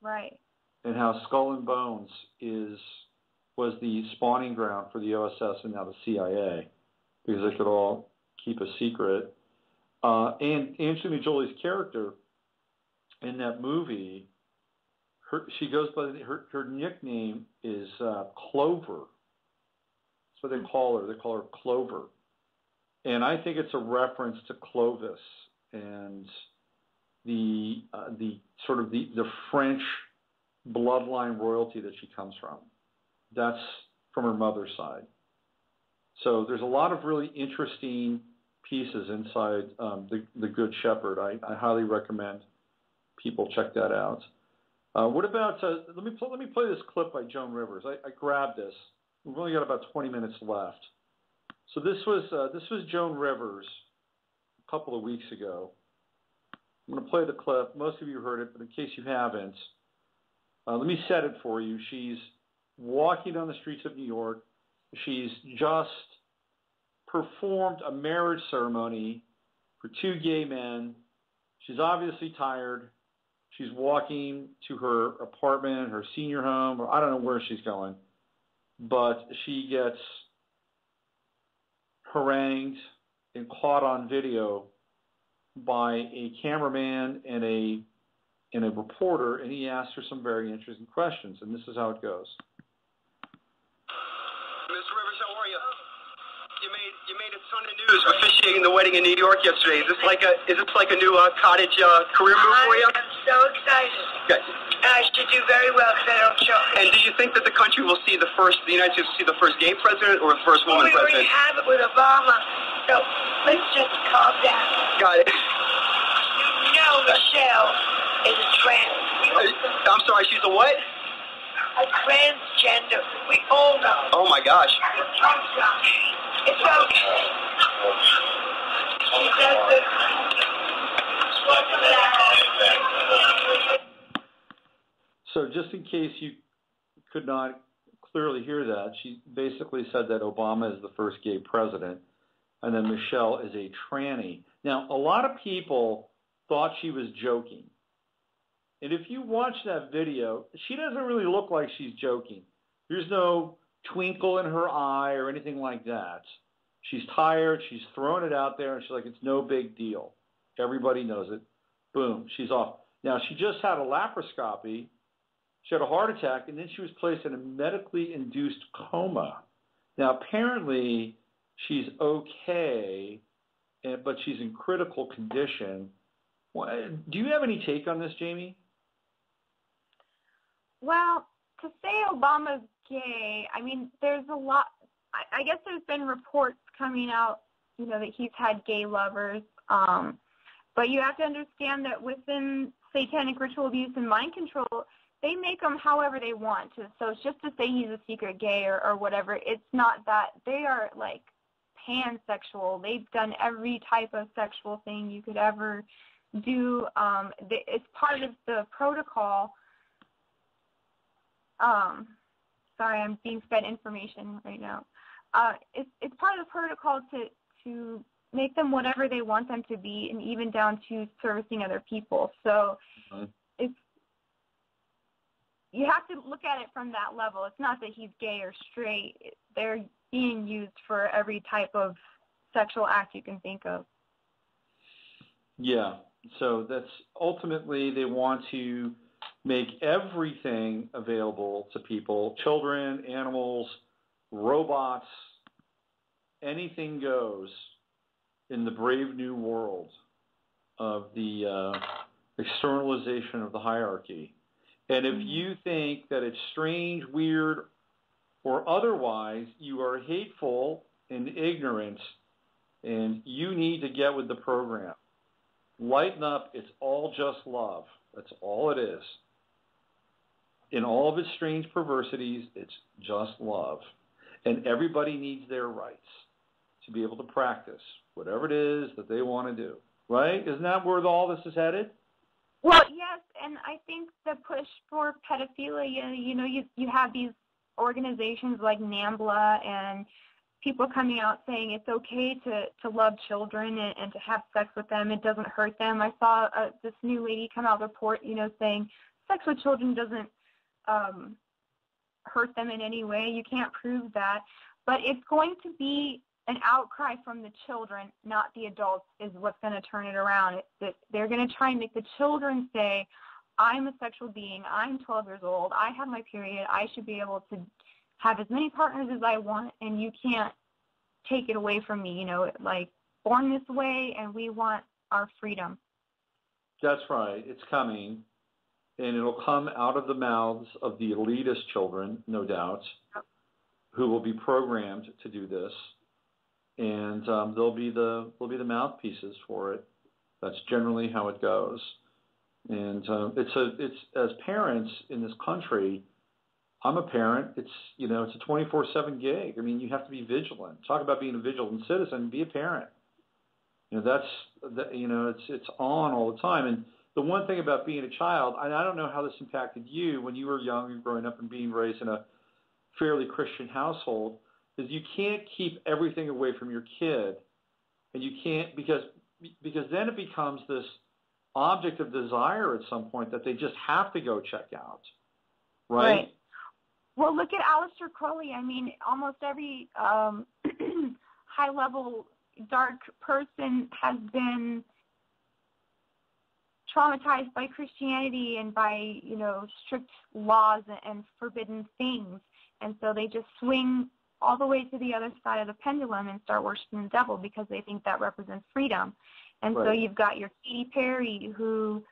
Right. And how Skull and Bones was the spawning ground for the OSS and now the CIA, because they could all keep a secret. And Angelina Jolie's character in that movie, she goes by her nickname is Clover. That's what they call her. They call her Clover. And I think it's a reference to Clovis and the sort of the French bloodline royalty that she comes from. That's from her mother's side. So there's a lot of really interesting pieces inside the Good Shepherd. I highly recommend people check that out. What about let me play this clip by Joan Rivers. I grabbed this. We've only got about 20 minutes left. So this was Joan Rivers a couple of weeks ago. I'm going to play the clip. Most of you heard it, but in case you haven't, let me set it for you. She's walking down the streets of New York. She's just performed a marriage ceremony for two gay men. She's obviously tired. She's walking to her apartment, her senior home, or I don't know where she's going. But she gets harangued and caught on video by a cameraman and a reporter, and he asked her some very interesting questions, and this is how it goes. Mr. Rivers, how are you? You made a ton of news officiating the wedding in New York yesterday. Is this like a new cottage career move for you? I'm so excited. Okay. And I should do very well because I don't show. And do you think that the country will see the United States will see the first gay president or the first woman we president? already have it with Obama, so let's just calm down. Got it. You know Michelle is a trans. I'm sorry, she's a what? A transgender. We all know. Oh my gosh. It's okay. She does So just in case you could not clearly hear that, she basically said that Obama is the first gay president, and then Michelle is a tranny. Now, a lot of people thought she was joking. And if you watch that video, she doesn't really look like she's joking. There's no twinkle in her eye or anything like that. She's tired. She's throwing it out there, and she's like, it's no big deal. Everybody knows it. Boom, she's off. Now, she just had a laparoscopy. She had a heart attack, and then she was placed in a medically induced coma. Now, apparently, she's okay, but she's in critical condition. Do you have any take on this, Jamie? Well, to say Obama's gay, I mean, there's a lot. I guess there's been reports coming out, that he's had gay lovers. But you have to understand that within satanic ritual abuse and mind control, they make them however they want to. So it's just to say he's a secret gay or whatever. It's not that. They are like pansexual. They've done every type of sexual thing you could ever do. It's part of the protocol. Sorry, I'm being fed information right now. It's part of the protocol to make them whatever they want them to be, and even down to servicing other people. So you have to look at it from that level. It's not that he's gay or straight. They're being used for every type of sexual act you can think of. Yeah. So that's ultimately they want to make everything available to people, children, animals, robots, anything goes in the brave new world of the externalization of the hierarchy. And if you think that it's strange, weird, or otherwise, you are hateful and ignorant, and you need to get with the program. Lighten up. It's all just love. That's all it is. In all of its strange perversities, it's just love. And everybody needs their rights to be able to practice whatever it is that they want to do. Right? Isn't that where all this is headed? Well, yes, and I think the push for pedophilia, you have these organizations like NAMBLA and people coming out saying it's okay to love children and to have sex with them. It doesn't hurt them. I saw this new lady come out report, saying sex with children doesn't hurt them in any way. You can't prove that. But it's going to be an outcry from the children, not the adults, is what's going to turn it around. They're going to try and make the children say, I'm a sexual being, I'm 12 years old, I have my period, I should be able to have as many partners as I want, and you can't take it away from me, like born this way, and we want our freedom. That's right. It's coming, and it'll come out of the mouths of the elitist children, no doubt, who will be programmed to do this, and they'll be the mouthpieces for it. That's generally how it goes. And it's as parents in this country, I'm a parent. It's a 24/7 gig. I mean, you have to be vigilant. Talk about being a vigilant citizen. Be a parent. It's on all the time. And the one thing about being a child, and I don't know how this impacted you when you were young and growing up and being raised in a fairly Christian household, is you can't keep everything away from your kid, and you can't because then it becomes this object of desire at some point that they just have to go check out, right? Well, look at Aleister Crowley. I mean, almost every high-level dark person has been traumatized by Christianity and by, strict laws and forbidden things. And so they just swing all the way to the other side of the pendulum and start worshiping the devil because they think that represents freedom. And so you've got your Katy Perry, who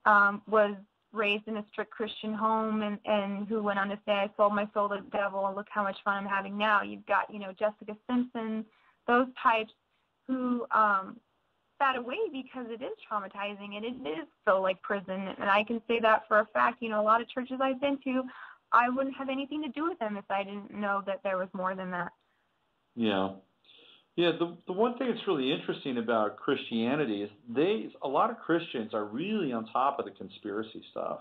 was raised in a strict Christian home and who went on to say, I sold my soul to the devil, and look how much fun I'm having now. You've got, Jessica Simpson, those types who sat away because it is traumatizing and it is so like prison. And I can say that for a fact. A lot of churches I've been to, I wouldn't have anything to do with them if I didn't know that there was more than that. Yeah. Yeah, the one thing that's really interesting about Christianity is a lot of Christians are really on top of the conspiracy stuff.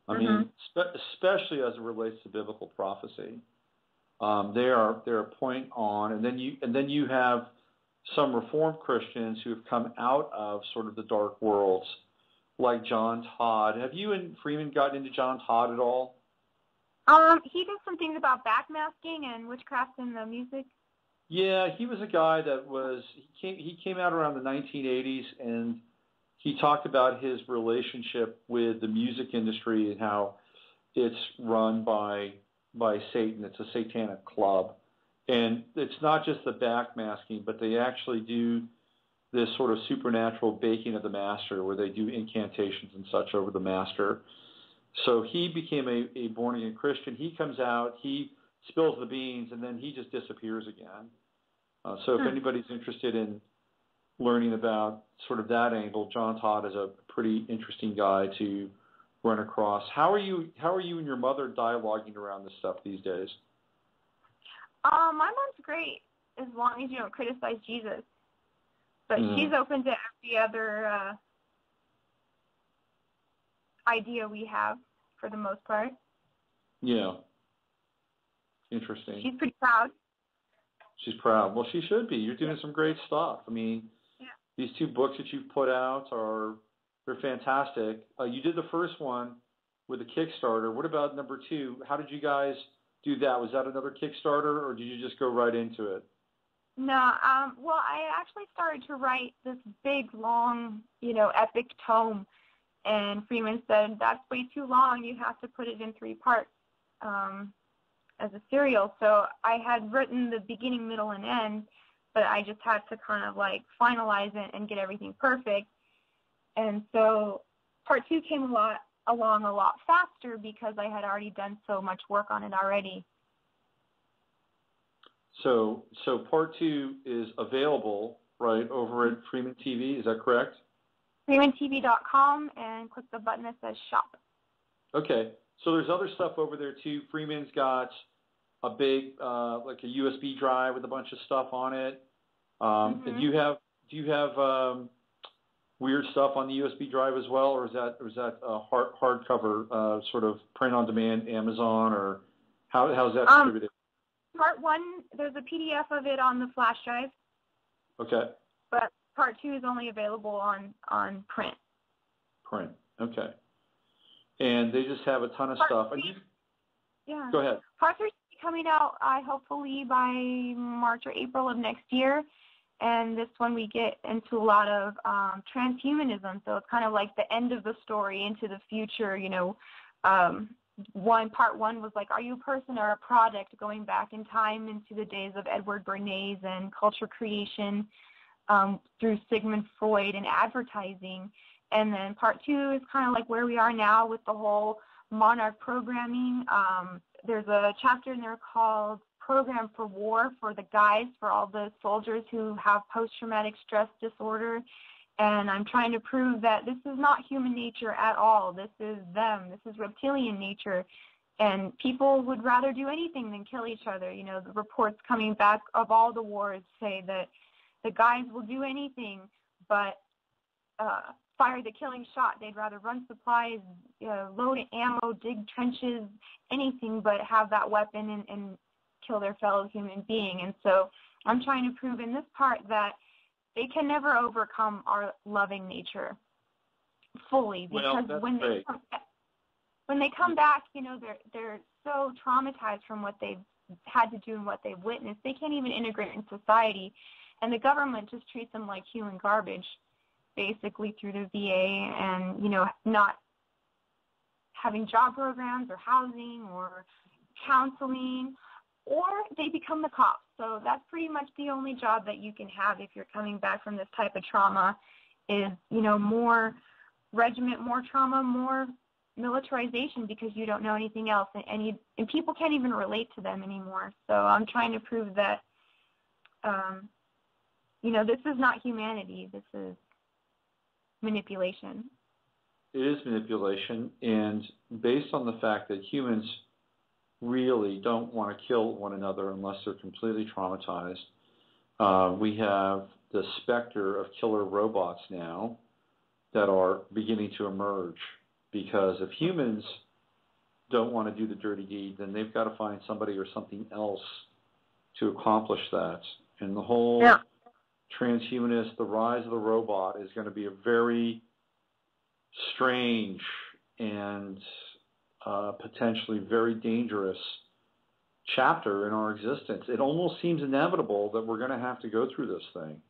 I mean, especially as it relates to biblical prophecy. They're a point on, and then you have some Reformed Christians who have come out of sort of the dark worlds, like John Todd. Have you and Freeman gotten into John Todd at all? He did some things about backmasking and witchcraft in the music. Yeah, he was a guy that he came out around the 1980s, and he talked about his relationship with the music industry and how it's run by Satan. It's a satanic club. And it's not just the backmasking, but they actually do this sort of supernatural baking of the master where they do incantations and such over the master. So he became a born-again Christian. He comes out, he spills the beans, and then he just disappears again. So if anybody's interested in learning about sort of that angle, John Todd is a pretty interesting guy to run across. How are you and your mother dialoguing around this stuff these days? My mom's great as long as you don't criticize Jesus. But she's open to every other idea we have for the most part. Yeah. Interesting. She's pretty proud. She's proud. Well, she should be. You're doing some great stuff. I mean, these two books that you've put out they're fantastic. You did the first one with a Kickstarter. What about number 2? How did you guys do that? Was that another Kickstarter, or did you just go right into it? No, well, I actually started to write this big, long, epic tome, and Freeman said, that's way too long. You have to put it in 3 parts as a serial. So I had written the beginning, middle, and end, but I just had to kind of like finalize it and get everything perfect. And so part 2 came along a lot faster because I had already done so much work on it already. So part 2 is available, right, over at FreemanTV, is that correct? FreemanTV.com, and click the button that says shop. Okay, so there's other stuff over there too. Freeman's got a big, like a USB drive with a bunch of stuff on it. And do you have weird stuff on the USB drive as well, or is that a hardcover sort of print on demand, Amazon, or how's that distributed? Part 1, there's a PDF of it on the flash drive. Okay. But part 2 is only available on print. Print. Okay. And they just have a ton of stuff. Yeah. Go ahead. Part 3 is coming out hopefully by March or April of next year. And this one we get into a lot of transhumanism. So it's kind of like the end of the story into the future, Part 1 was like, are you a person or a product, going back in time into the days of Edward Bernays and culture creation through Sigmund Freud and advertising. And then part 2 is kind of like where we are now with the whole monarch programming. There's a chapter in there called Program for War, for the guys, for all the soldiers who have post-traumatic stress disorder. And I'm trying to prove that this is not human nature at all. This is them. This is reptilian nature. And people would rather do anything than kill each other. The reports coming back of all the wars say that the guys will do anything but fire the killing shot. They'd rather run supplies, load ammo, dig trenches, anything but have that weapon and kill their fellow human being. And so I'm trying to prove in this part that they can never overcome our loving nature fully, because when they come back, they're so traumatized from what they've had to do and what they've witnessed, they can't even integrate in society, and the government just treats them like human garbage, basically, through the VA, and not having job programs or housing or counseling, or they become the cops. So that's pretty much the only job that you can have if you're coming back from this type of trauma is, more regiment, more trauma, more militarization, because you don't know anything else. And people can't even relate to them anymore. So I'm trying to prove that, this is not humanity. This is manipulation. It is manipulation, and based on the fact that humans really don't want to kill one another unless they're completely traumatized. We have the specter of killer robots now that are beginning to emerge, because if humans don't want to do the dirty deed, then they've got to find somebody or something else to accomplish that. And the whole transhumanist, the rise of the robot, is going to be a very strange and potentially very dangerous chapter in our existence. It almost seems inevitable that we're going to have to go through this thing.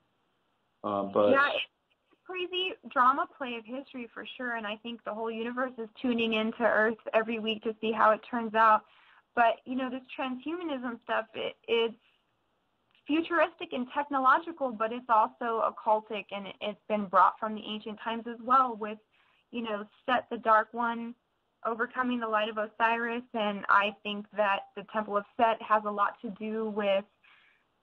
But yeah, it's a crazy drama play of history for sure, and I think the whole universe is tuning into Earth every week to see how it turns out. But, this transhumanism stuff, it's futuristic and technological, but it's also occultic, and it's been brought from the ancient times as well with, Set the Dark One overcoming the light of Osiris, and I think that the Temple of Set has a lot to do with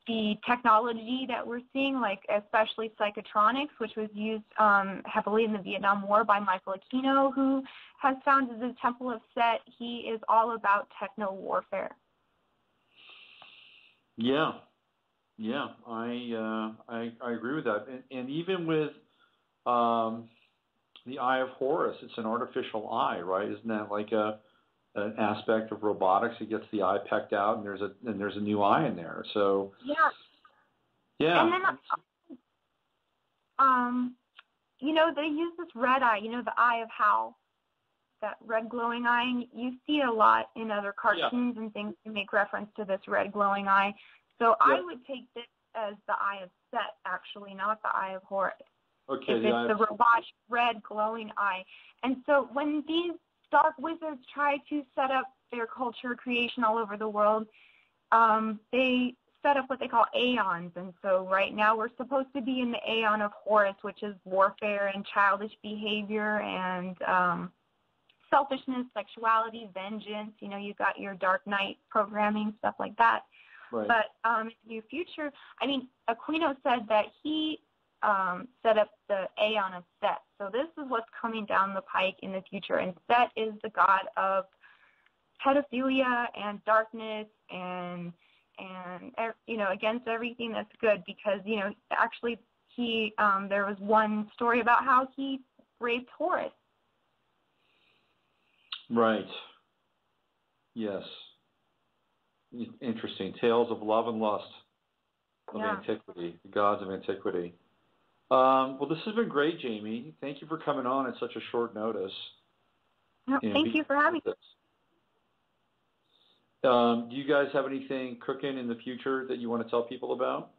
the technology that we're seeing, like especially psychotronics, which was used heavily in the Vietnam War by Michael Aquino, who has founded the Temple of Set. He is all about techno warfare. Yeah, I agree with that, and even with the Eye of Horus, it's an artificial eye, right? Isn't that like an aspect of robotics? It gets the eye pecked out, and there's a new eye in there. So yeah. And then they use this red eye, the Eye of Hal, that red glowing eye. And you see it a lot in other cartoons and things to make reference to this red glowing eye. So I would take this as the eye of Set, actually, not the eye of Horus. Okay, It's the robust, red, glowing eye. And so when these dark wizards try to set up their culture creation all over the world, they set up what they call aeons. And so right now we're supposed to be in the aeon of Horus, which is warfare and childish behavior and selfishness, sexuality, vengeance. You know, you've got your Dark Knight programming, stuff like that. Right. But in the near future, I mean, Aquino said that he set up the aeon of Set. So this is what's coming down the pike in the future. And Set is the god of pedophilia and darkness and you know, against everything that's good, because, you know, actually he there was one story about how he raped Horus. Right. Yes. Interesting. Tales of love and lust of antiquity, the gods of antiquity. Well, this has been great, Jamie. Thank you for coming on at such a short notice. No, thank you for having me. Do you guys have anything cooking in the future that you want to tell people about?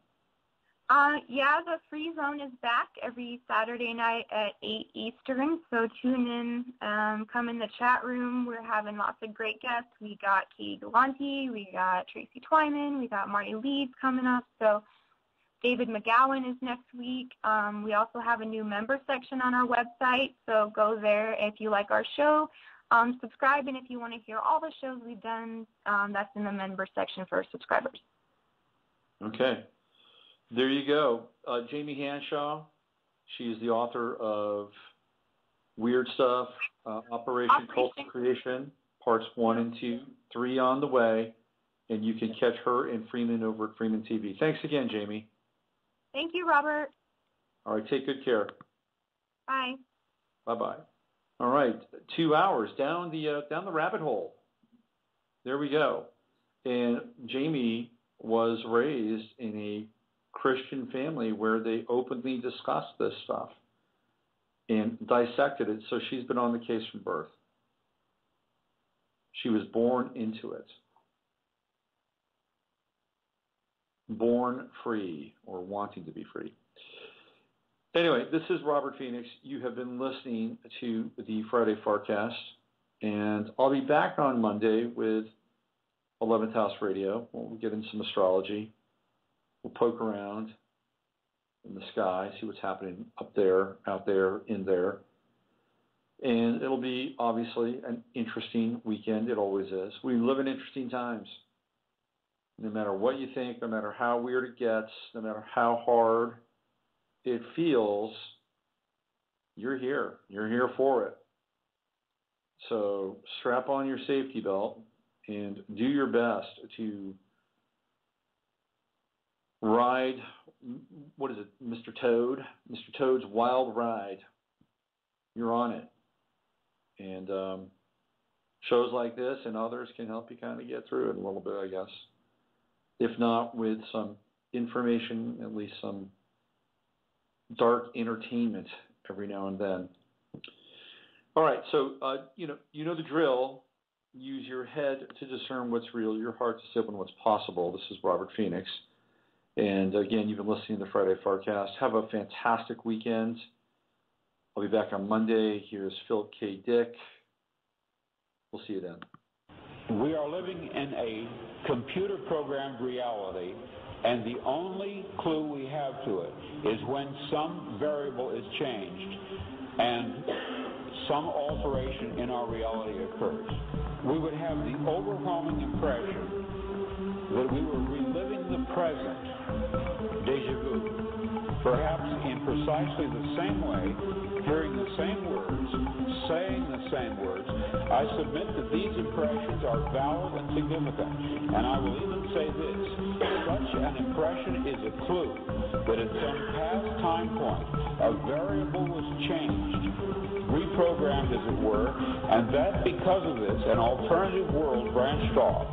Yeah, the Free Zone is back every Saturday night at 8 Eastern, so tune in, come in the chat room. We're having lots of great guests. We got Katie Galante, we got Tracy Twyman, we got Marty Leeds coming up, so David McGowan is next week. We also have a new member section on our website, so go there if you like our show. Subscribe, and if you want to hear all the shows we've done, that's in the member section for subscribers. Okay. There you go. Jamie Hanshaw, she is the author of Weird Stuff, Operation Cult Creation, Parts 1 and 2, 3 on the way, and you can catch her and Freeman over at FreemanTV. Thanks again, Jamie. Thank you, Robert. All right, take good care. Bye. Bye-bye. All right, 2 hours down the rabbit hole. There we go. And Jamie was raised in a Christian family where they openly discussed this stuff and dissected it. So she's been on the case from birth. She was born into it. Born free, or wanting to be free. Anyway, this is Robert Phoenix. You have been listening to the Friday FARcast, and I'll be back on Monday with 11th House Radio. We'll get into some astrology. We'll poke around in the sky, see what's happening up there, out there, in there. And it'll be, obviously, an interesting weekend. It always is. We live in interesting times. No matter what you think, no matter how weird it gets, no matter how hard it feels, you're here. You're here for it. So strap on your safety belt and do your best to ride, what is it, Mr. Toad? Mr. Toad's Wild Ride. You're on it. And shows like this and others can help you kind of get through it a little bit, I guess. If not with some information, at least some dark entertainment every now and then. All right, so you know the drill. Use your head to discern what's real, your heart to sip on what's possible. This is Robert Phoenix. And again, you've been listening to the Friday FARcast. Have a fantastic weekend. I'll be back on Monday. Here's Philip K. Dick. We'll see you then. We are living in a computer-programmed reality, and the only clue we have to it is when some variable is changed and some alteration in our reality occurs. We would have the overwhelming impression that we were reliving the present, déjà vu, perhaps in precisely the same way, hearing the same words, saying the same words. I submit that these impressions are valid and significant, and I will even say this: such an impression is a clue that at some past time point a variable was changed, reprogrammed as it were, and that because of this an alternative world branched off.